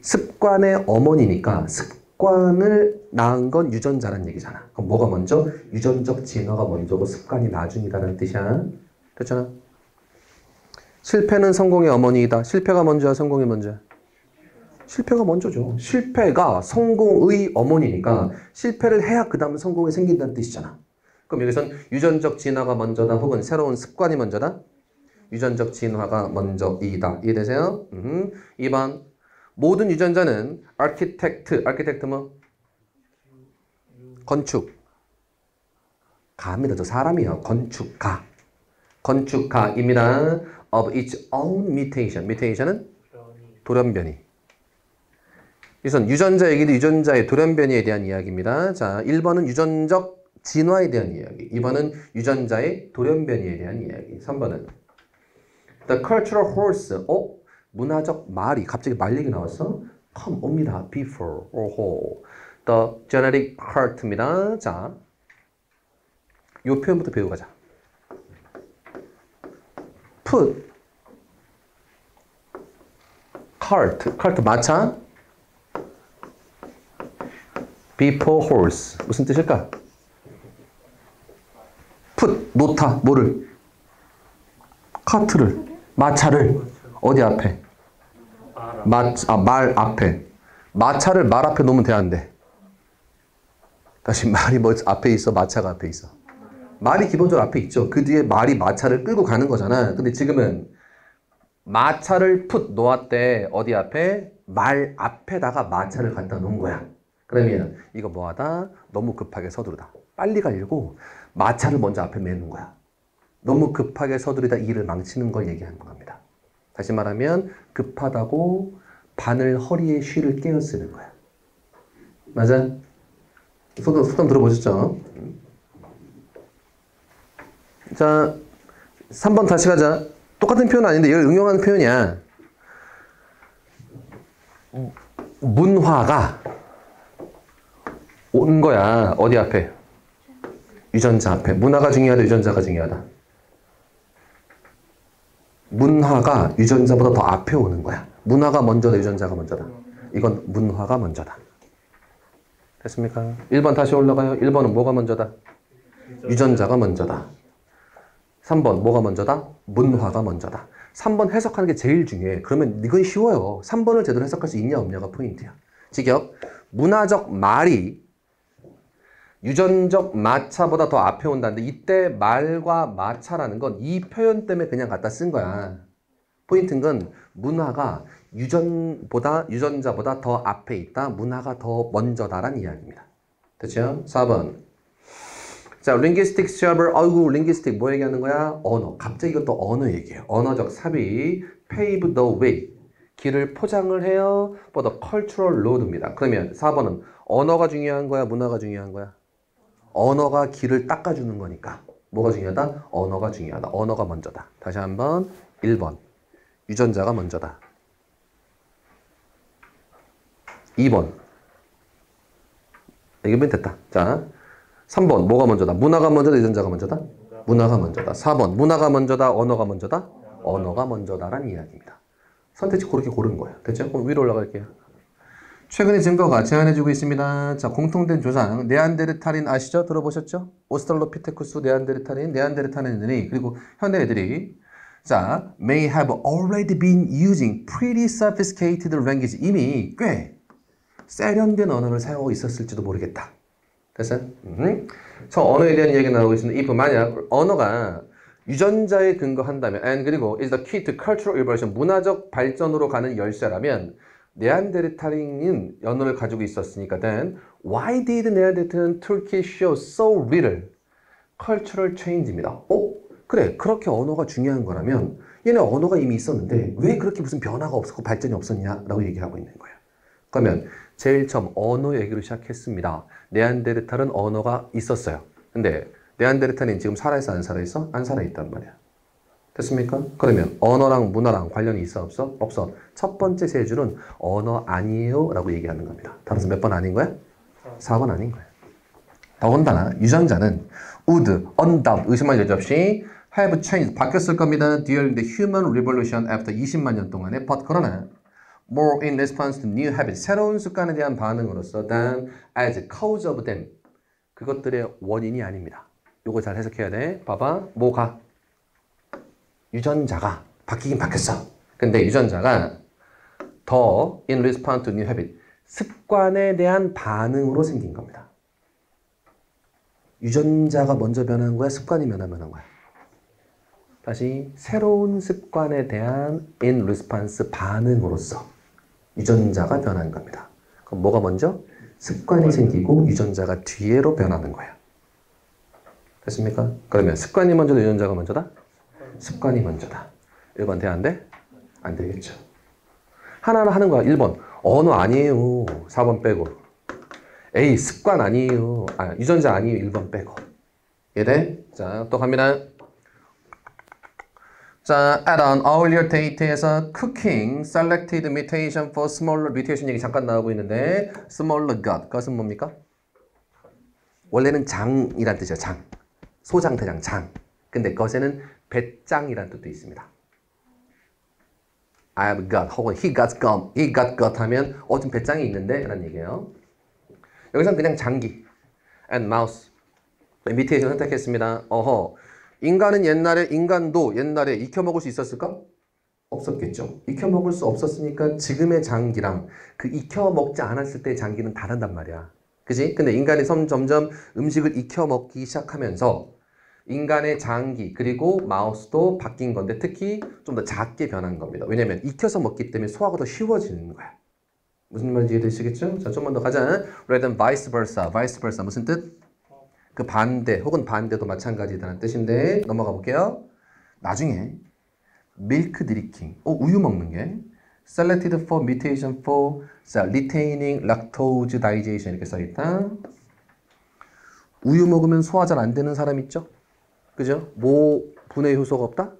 습관의 어머니니까 습관을 낳은 건 유전자란 얘기잖아. 그럼 뭐가 먼저? 유전적 진화가 먼저고 습관이 나중이다라는 뜻이야. 됐잖아. 실패는 성공의 어머니이다. 실패가 먼저야, 성공이 먼저야? 실패가 먼저죠. 실패가 성공의 어머니니까 실패를 해야 그 다음 성공이 생긴다는 뜻이잖아. 그럼 여기선 유전적 진화가 먼저다 혹은 새로운 습관이 먼저다? 유전적 진화가 먼저이다. 이해되세요? 2번. 모든 유전자는 아키텍트 뭐? 건축. 가입니다. 저 사람이요. 건축가입니다. of its own mutation. mutation은 돌연변이. 우선 유전자 얘기도 유전자의 돌연변이에 대한 이야기입니다. 자, 1번은 유전적 진화에 대한 이야기. 2번은 유전자의 돌연변이에 대한 이야기. 3번은 The cultural horse. 문화적 말이 갑자기 말 얘기 나왔어? come 옵니다. before. 오호. The genetic heart입니다. 자, 요 표현부터 배우고 가자. put cart 마차 before horse 무슨 뜻일까? put 놓다 뭐를? 카트를 마차를 어디 앞에? 말 앞에. 마차를 말 앞에 놓으면 되는데. 다시 말이 뭐 앞에 있어? 마차가 앞에 있어. 말이 기본적으로 앞에 있죠. 그 뒤에 말이 마차를 끌고 가는 거잖아. 근데 지금은 마차를 풋 놓았대. 어디 앞에? 말 앞에다가 마차를 갖다 놓은 거야. 그러면 이거 뭐하다? 너무 급하게 서두르다. 빨리 가려고 마차를 먼저 앞에 매는 거야. 너무 급하게 서두르다 일을 망치는 걸 얘기하는 겁니다. 다시 말하면 급하다고 바늘 허리에 쉬를 깨어 쓰는 거야. 맞아? 소감 들어보셨죠? 자, 3번 다시 가자. 똑같은 표현 아닌데 이걸 응용하는 표현이야. 문화가 온 거야. 어디 앞에? 유전자 앞에. 문화가 중요하다, 유전자가 중요하다? 문화가 유전자보다 더 앞에 오는 거야. 문화가 먼저다, 유전자가 먼저다? 이건 문화가 먼저다. 됐습니까? 1번 다시 올라가요. 1번은 뭐가 먼저다? 유전자가 먼저다. 3번 뭐가 먼저다? 문화가 먼저다. 3번 해석하는 게 제일 중요해. 그러면 이건 쉬워요. 3번을 제대로 해석할 수 있냐 없냐가 포인트야. 직역, 문화적 말이 유전적 마차보다 더 앞에 온다는데 이때 말과 마차라는 건 이 표현 때문에 그냥 갖다 쓴 거야. 포인트인 건 문화가 유전자보다 더 앞에 있다. 문화가 더 먼저다라는 이야기입니다. 됐죠? 4번. 자, linguistic server. 아이고, linguistic 뭐 얘기하는 거야? 언어. 갑자기 이것도 언어 얘기해요. 언어적 삽입. pave the way. 길을 포장을 해요. for the cultural road입니다. 그러면 4번은 언어가 중요한 거야? 문화가 중요한 거야? 언어가 길을 닦아주는 거니까. 뭐가 중요하다? 언어가 중요하다. 언어가 먼저다. 다시 한번 1번. 유전자가 먼저다. 2번. 이거면 됐다. 자, 3번 뭐가 먼저다? 문화가 먼저다, 유전자가 먼저다? 문화가 먼저다. 4번 문화가 먼저다, 언어가 먼저다? 언어가 먼저다라는 이야기입니다. 선택지 그렇게 고른 거예요. 됐죠? 그럼 위로 올라갈게요. 최근의 증거가 제안해주고 있습니다. 자, 공통된 조상 네안데르탈인 아시죠? 들어보셨죠? 오스트랄로피테쿠스 네안데르탈인들이 그리고 현대 애들이 자, may have already been using pretty sophisticated language. 이미 꽤 세련된 언어를 사용하고 있었을지도 모르겠다. 됐어요? 저 언어에 대한 이야기 나오고 있습니다. if 만약 언어가 유전자에 근거한다면 and 그리고 is the key to cultural evolution 문화적 발전으로 가는 열쇠라면 네안데르탈인은 언어를 가지고 있었으니까 then why did Neanderthal Turkey show so little cultural change입니다. 그래 그렇게 언어가 중요한 거라면 얘네 언어가 이미 있었는데 왜 그렇게 무슨 변화가 없었고 발전이 없었냐라고 얘기하고 있는 거예요. 그러면 제일 처음 언어 얘기로 시작했습니다. 네안데르탈은 언어가 있었어요. 근데 네안데르탈인 지금 살아있어 안 살아있어? 안 살아있단 말이야. 됐습니까? 그러면 언어랑 문화랑 관련이 있어 없어? 없어. 첫 번째 세 줄은 언어 아니에요 라고 얘기하는 겁니다. 따라서 몇 번 아닌 거야? 4번 아닌 거야. 더군다나 유전자는 would, undoubted, 의심할 여지 없이 have changed, 바뀌었을 겁니다. during the human revolution after 20만 년 동안에 but 그러나 more in response to new habits, 새로운 습관에 대한 반응으로서 than as cause of them, 그것들의 원인이 아닙니다. 요거 잘 해석해야 돼. 봐봐. 뭐가? 유전자가 바뀌긴 바뀌었어. 근데 유전자가 더 in response to new habit, 습관에 대한 반응으로 생긴 겁니다. 유전자가 먼저 변한 거야? 습관이 변한 거야? 다시 새로운 습관에 대한 in response 반응으로서 유전자가 변한 겁니다. 그럼 뭐가 먼저? 습관이 생기고 유전자가 뒤로 변하는 거야. 됐습니까? 그러면 습관이 먼저다 유전자가 먼저다? 습관이 먼저다. 1번 돼? 안 돼? 안 되겠죠. 하나하나 하는 거야. 1번 언어 아니에요. 4번 빼고. 에이 습관 아니에요. 유전자 아니에요. 1번 빼고. 이해돼? 자, 또 갑니다. 자, at an earlier date에서 cooking selected mutation for smaller mutation 얘기 잠깐 나오고 있는데 smaller gut, 그것은 뭡니까? 원래는 장이란 뜻이야. 장. 소장, 대장, 장. 근데 그것에는 배짱이란 뜻도 있습니다. I have got 혹은 he got gum, he got gut 하면 좀 배짱이 있는데 라는 얘기예요. 여기서는 그냥 장기 and mouse mutation 선택했습니다. 인간은 인간도 옛날에 익혀먹을 수 있었을까? 없었겠죠. 익혀먹을 수 없었으니까 지금의 장기랑 그 익혀먹지 않았을 때의 장기는 다른단 말이야. 그지? 근데 인간이 점점 음식을 익혀먹기 시작하면서 인간의 장기 그리고 마우스도 바뀐 건데 특히 좀 더 작게 변한 겁니다. 왜냐면 익혀서 먹기 때문에 소화가 더 쉬워지는 거야. 무슨 말인지 이해되시겠죠? 자, 좀만 더 가자. rather than vice versa. vice versa 무슨 뜻? 그 반대 혹은 반대도 마찬가지다는 뜻인데 넘어가 볼게요. 나중에 밀크 드리킹, 우유 먹는 게 selected for mutation for retaining lactose digestion 이렇게 써있다. 우유 먹으면 소화 잘 안 되는 사람 있죠? 그죠? 뭐 분해 효소가 없다?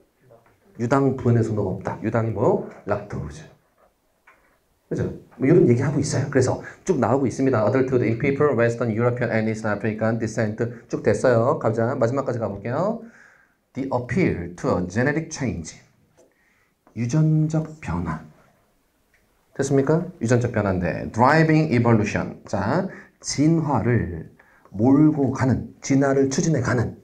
유당 분해 효소가 없다. 유당이 뭐요? 락토즈. 그죠? 뭐 이런 얘기하고 있어요. 그래서 쭉 나오고 있습니다. Adulthood in people, Western European and East African descent 쭉 됐어요. 가자. 마지막까지 가볼게요. The appeal to a genetic change. 유전적 변화. 됐습니까? 유전적 변화인데 driving evolution. 자, 진화를 몰고 가는, 진화를 추진해 가는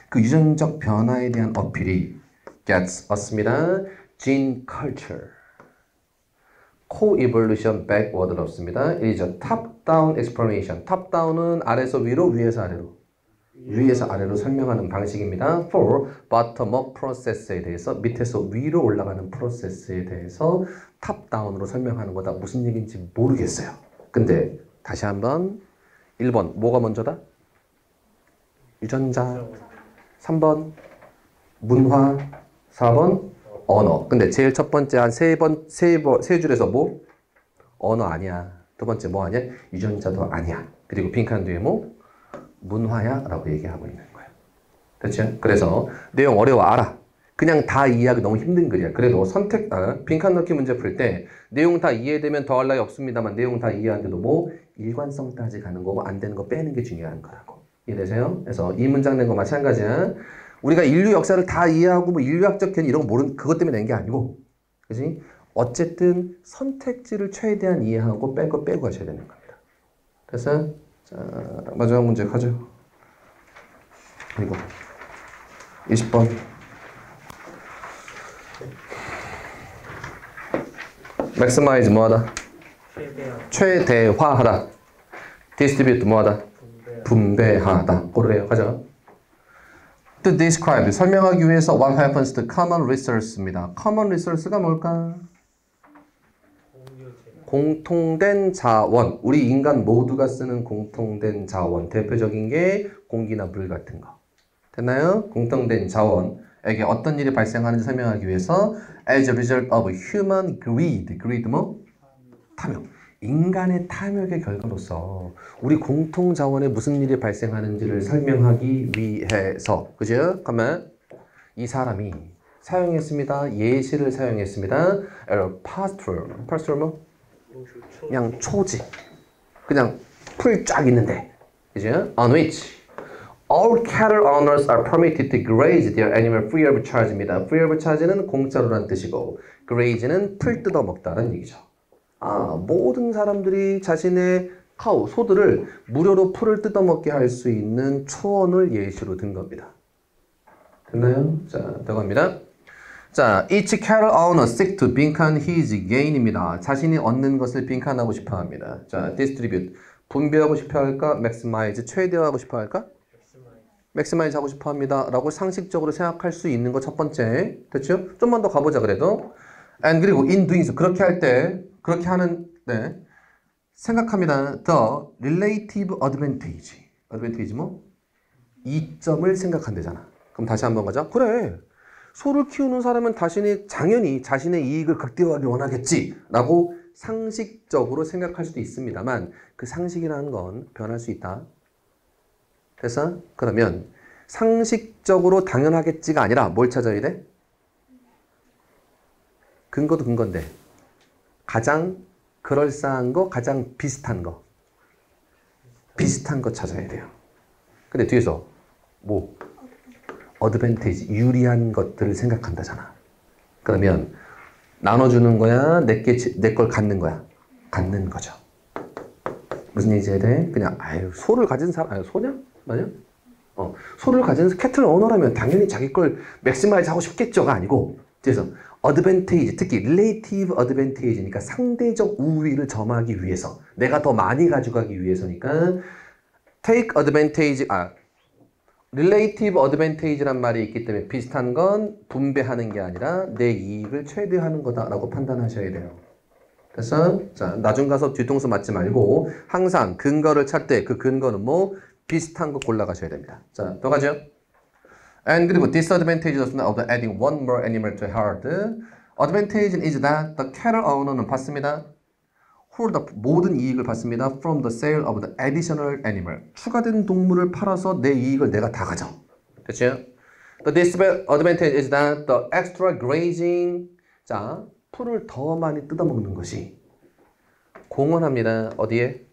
그 유전적 변화에 대한 어필이 gets us입니다. gene culture. co-evolution backward는 없습니다. It is a top-down explanation. top-down은 아래에서 위로, 위에서 아래로. 위에서 아래로 설명하는 방식입니다. for bottom-up process에 대해서 밑에서 위로 올라가는 프로세스에 대해서 top-down으로 설명하는 거다. 무슨 얘기인지 모르겠어요. 근데 다시 한번 1번 뭐가 먼저다? 유전자. 3번 문화. 4번 언어. 근데 제일 첫 번째 한 세 줄에서 뭐? 언어 아니야. 두 번째 뭐 아니야? 유전자도 아니야. 그리고 빈칸 뒤에 뭐? 문화야 라고 얘기하고 있는 거야. 됐죠? 그래서 내용 어려워 알아. 그냥 다 이해하기 너무 힘든 글이야. 그래도 빈칸 넣기 문제 풀 때 내용 다 이해되면 더할 나위 없습니다만 내용 다 이해하는데도 뭐? 일관성 따지 가는 거고 안 되는 거 빼는 게 중요한 거라고. 이해되세요? 그래서 이 문장 낸 거 마찬가지야. 우리가 인류 역사를 다 이해하고 뭐 인류학적 견해 이런 거 모르는 그것 때문에 낸 게 아니고, 그지? 어쨌든 선택지를 최대한 이해하고 뺄 거 빼고 하셔야 되는 겁니다. 됐어요? 자, 마지막 문제 가죠. 그리고 20번. maximize 뭐하다? 최대화하다. distribute 뭐하다? 분배하다. 고르래요. 가죠. To describe, 설명하기 위해서 what happens to common resource입니다. common resource가 뭘까? 공통된 자원. 우리 인간 모두가 쓰는 공통된 자원. 대표적인 게 공기나 물 같은 거. 됐나요? 공통된 자원에게 어떤 일이 발생하는지 설명하기 위해서 as a result of human greed. greed 뭐? 탐욕. 인간의 탐욕의 결과로서 우리 공통 자원에 무슨 일이 발생하는지를 설명하기 위해서. 그죠? 그러면 이 사람이 사용했습니다. 예시를 사용했습니다. pastoral. pastoral 뭐? 그냥 초지. 그냥 풀 쫙 있는데. 그죠? On which all cattle owners are permitted to graze their animal free of charge입니다. free of charge는 공짜로란 뜻이고 graze는 풀 뜯어 먹다라는 얘기죠. 모든 사람들이 자신의 카우, 소들을 무료로 풀을 뜯어 먹게 할 수 있는 초원을 예시로 든 겁니다. 됐나요? 자, 들어갑니다. 자, each cattle owner seek to 빈칸 his gain입니다. 자신이 얻는 것을 빈칸하고 싶어 합니다. 자, distribute. 분배하고 싶어 할까? maximize. 최대화하고 싶어 할까? maximize 하고 싶어 합니다. 라고 상식적으로 생각할 수 있는 거 첫 번째. 됐죠? 좀만 더 가보자 그래도. and 그리고 in doing so. 그렇게 할 때, 그렇게 하는, 네. 생각합니다. the relative advantage. advantage 뭐? 이점을 생각한대잖아. 그럼 다시 한번 가자. 그래. 소를 키우는 사람은 당연히 자신의 이익을 극대화하기 원하겠지 라고 상식적으로 생각할 수도 있습니다만 그 상식이라는 건 변할 수 있다. 그래서 그러면 상식적으로 당연하겠지가 아니라 뭘 찾아야 돼? 근거도 근건데 가장 그럴싸한 거, 가장 비슷한 거. 비슷한 거 찾아야 돼요. 근데 뒤에서 뭐? 어드밴티지, 유리한 것들을 생각한다잖아. 그러면 나눠주는 거야? 내 걸 갖는 거야? 갖는 거죠. 무슨 얘기인지 해야 돼? 그냥 소를 가진 사람, 소냐? 맞냐? 소를 가진 캐틀 오너라면 당연히 자기 걸 맥시마이즈 하고 싶겠죠가 아니고 그래서 어드밴티지, 특히 릴레이티브 어드밴티지니까 상대적 우위를 점하기 위해서 내가 더 많이 가져가기 위해서니까 take advantage, relative advantage란 말이 있기 때문에 비슷한 건 분배하는 게 아니라 내 이익을 최대화하는 거다라고 판단하셔야 돼요. 그래서 자, 나중 가서 뒤통수 맞지 말고 항상 근거를 찾을 때 그 근거는 뭐 비슷한 거 골라가셔야 됩니다. 자, 더 가죠. And 그리고 disadvantages of adding one more animal to herd. Advantage is that the cattle owner는 받습니다. 모든 이익을 받습니다. From the sale of the additional animal. 추가된 동물을 팔아서 내 이익을 내가 다 가져. 됐죠? The disadvantage is that the extra grazing. 자, 풀을 더 많이 뜯어먹는 것이 공헌합니다. 어디에?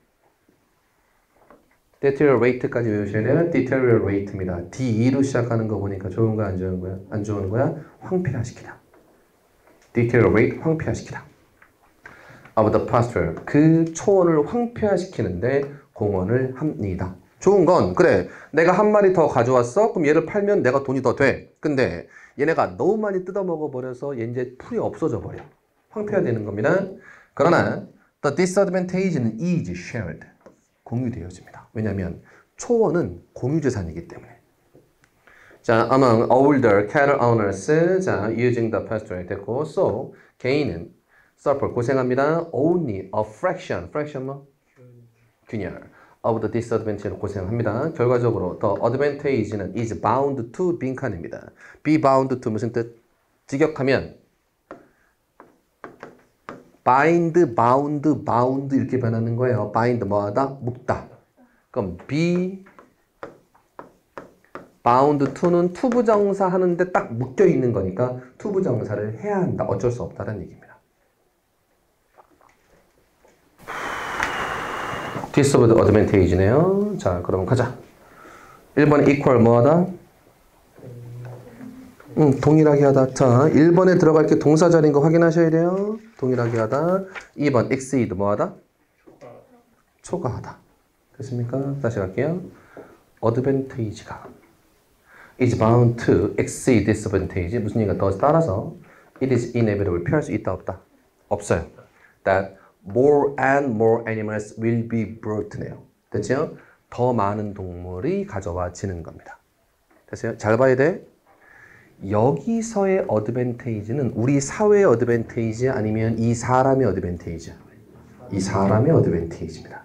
deteriorate까지 외우셔야 돼요. deteriorate입니다. D2로 시작하는 거 보니까 좋은 거야, 안 좋은 거야? 안 좋은 거야? 황폐화시키다. deteriorate, 황폐화시키다. of the pasture. 그 초원을 황폐화시키는데 공헌을 합니다. 좋은 건 그래 내가 한 마리 더 가져왔어? 그럼 얘를 팔면 내가 돈이 더 돼. 근데 얘네가 너무 많이 뜯어먹어 버려서 얘 이제 풀이 없어져 버려. 황폐화되는 겁니다. 그러나 the disadvantage는 is shared. 공유되어집니다. 왜냐하면 초원은 공유재산이기 때문에. 자, among older cattle owners, 자, using the pasture 됐고, so 개인은 suffer 고생합니다. Only a fraction 뭐? 균열 of the disadvantage로 고생합니다. 결과적으로 the advantage는 is bound to 빈칸입니다. be bound to 무슨 뜻? 직역하면 bind, bound 이렇게 변하는 거예요. bind 뭐하다? 묶다. 그럼 be bound to는 투부정사 하는데 딱 묶여 있는 거니까 투부정사를 해야 한다. 어쩔 수 없다는 얘기입니다. disadvantage네요. 자, 그러면 가자. 1번에 equal 뭐하다? 동일하게 하다. 자, 1번에 들어갈 게 동사절인 거 확인하셔야 돼요. 동일하게 하다. 2번 exceed 뭐하다? 초과하다. 됐습니까? 다시 갈게요. advantage가 is bound to exceed disadvantage. 무슨 얘기가 더 따라서 it is inevitable. 피할 수 있다 없다? 없어요. That more and more animals will be brought네요. 됐죠? 더 많은 동물이 가져와지는 겁니다. 됐어요? 잘 봐야 돼. 여기서의 어드밴테이지는 우리 사회의 어드밴테이지 아니면 이 사람의 어드밴테이지? 이 사람의 어드밴테이지입니다.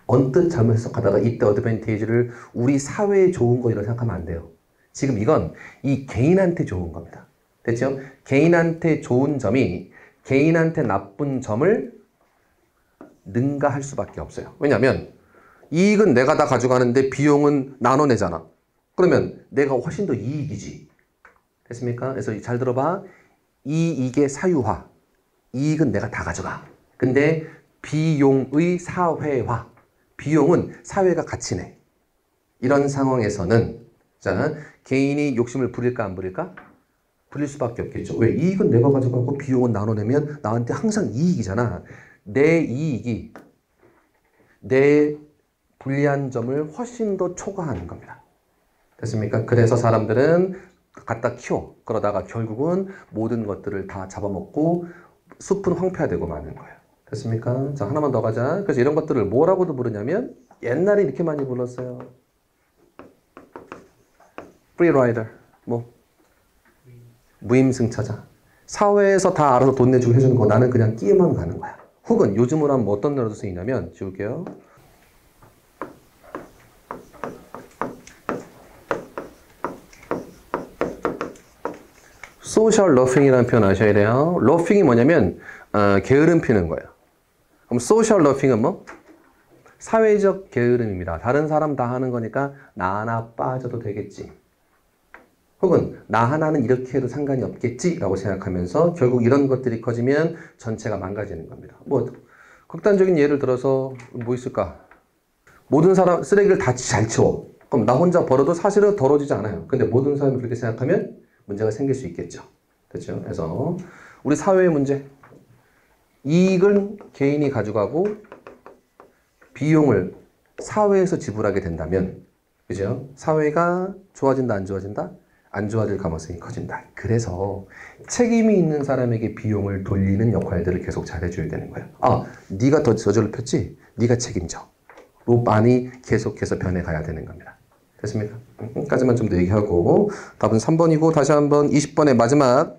언뜻 잘못 해석하다가 이때 어드밴테이지를 우리 사회에 좋은 거라고 생각하면 안 돼요. 지금 이건 이 개인한테 좋은 겁니다. 됐죠? 개인한테 좋은 점이 개인한테 나쁜 점을 능가할 수밖에 없어요. 왜냐하면 이익은 내가 다 가져가는데 비용은 나눠내잖아. 그러면 내가 훨씬 더 이익이지. 됐습니까? 그래서 잘 들어봐. 이익의 사유화. 이익은 내가 다 가져가. 근데 비용의 사회화. 비용은 사회가 같이 내. 이런 상황에서는 자, 개인이 욕심을 부릴까 안 부릴까? 부릴 수밖에 없겠죠. 왜? 이익은 내가 가져가고 비용은 나눠내면 나한테 항상 이익이잖아. 내 이익이 내 불리한 점을 훨씬 더 초과하는 겁니다. 됐습니까? 그래서 사람들은 갖다 키워. 그러다가 결국은 모든 것들을 다 잡아먹고 숲은 황폐화되고 마는 거예요. 됐습니까? 자, 하나만 더 가자. 그래서 이런 것들을 뭐라고도 부르냐면 옛날에 이렇게 많이 불렀어요. 프리라이더. 뭐? 무임승차자. 사회에서 다 알아서 돈 내주고 해주는 거 나는 그냥 끼에만 가는 거야. 혹은 요즘으로 하면 어떤 단어로 쓰이냐면 지울게요. 소셜 러핑이라는 표현 아셔야 돼요. 러핑이 뭐냐면 게으름 피는 거예요. 그럼 소셜 러핑은 뭐? 사회적 게으름입니다. 다른 사람 다 하는 거니까 나 하나 빠져도 되겠지. 혹은 나 하나는 이렇게 해도 상관이 없겠지 라고 생각하면서 결국 이런 것들이 커지면 전체가 망가지는 겁니다. 뭐 극단적인 예를 들어서 뭐 있을까? 모든 사람 쓰레기를 다 잘 치워. 그럼 나 혼자 벌어도 사실은 더러워지지 않아요. 근데 모든 사람이 그렇게 생각하면 문제가 생길 수 있겠죠. 그렇죠? 그래서 우리 사회의 문제. 이익은 개인이 가져가고 비용을 사회에서 지불하게 된다면 그죠? 사회가 좋아진다 안 좋아진다? 안 좋아질 가능성이 커진다. 그래서 책임이 있는 사람에게 비용을 돌리는 역할들을 계속 잘해줘야 되는 거예요. 아, 네가 더 저절로 폈지? 네가 책임져. 로 많이 계속해서 변해가야 되는 겁니다. 됐습니까? 까지만 좀 더 얘기하고 답은 3번이고 다시 한번 20번의 마지막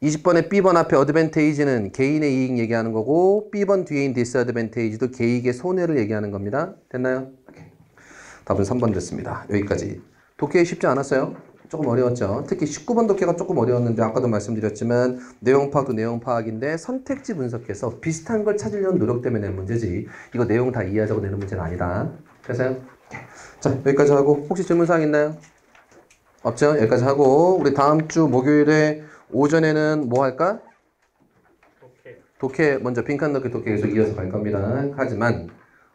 20번의 B번 앞에 어드밴테이지는 개인의 이익 얘기하는 거고 B번 뒤에 있는 디스어드밴테이지도 개인의 손해를 얘기하는 겁니다. 됐나요? 오케이. 답은 3번 됐습니다. 여기까지. 독해 쉽지 않았어요? 조금 어려웠죠? 특히 19번 독해가 조금 어려웠는데 아까도 말씀드렸지만 내용 파악도 내용 파악인데 선택지 분석해서 비슷한 걸 찾으려는 노력 때문에 낸 문제지 이거 내용 다 이해하자고 내는 문제는 아니다. 됐어요? 자, 여기까지 하고 혹시 질문사항 있나요? 없죠? 여기까지 하고 우리 다음 주 목요일에 오전에는 뭐 할까? 독해 먼저 빈칸 넣기 독해 계속 이어서 갈 겁니다. 하지만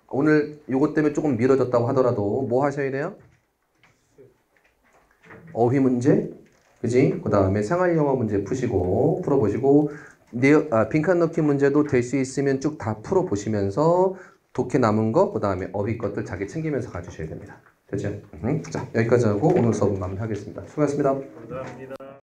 오늘 요것 때문에 조금 미뤄졌다고 하더라도 뭐 하셔야 돼요? 어휘 문제, 그지? 그 다음에 생활영어 문제 푸시고 풀어보시고 빈칸 넣기 문제도 될 수 있으면 쭉 다 풀어보시면서 독해 남은 거, 그 다음에 어휘 것들 자기 챙기면서 가주셔야 됩니다. 됐죠? 자, 여기까지 하고 오늘 수업은 마무리하겠습니다. 수고하셨습니다. 감사합니다.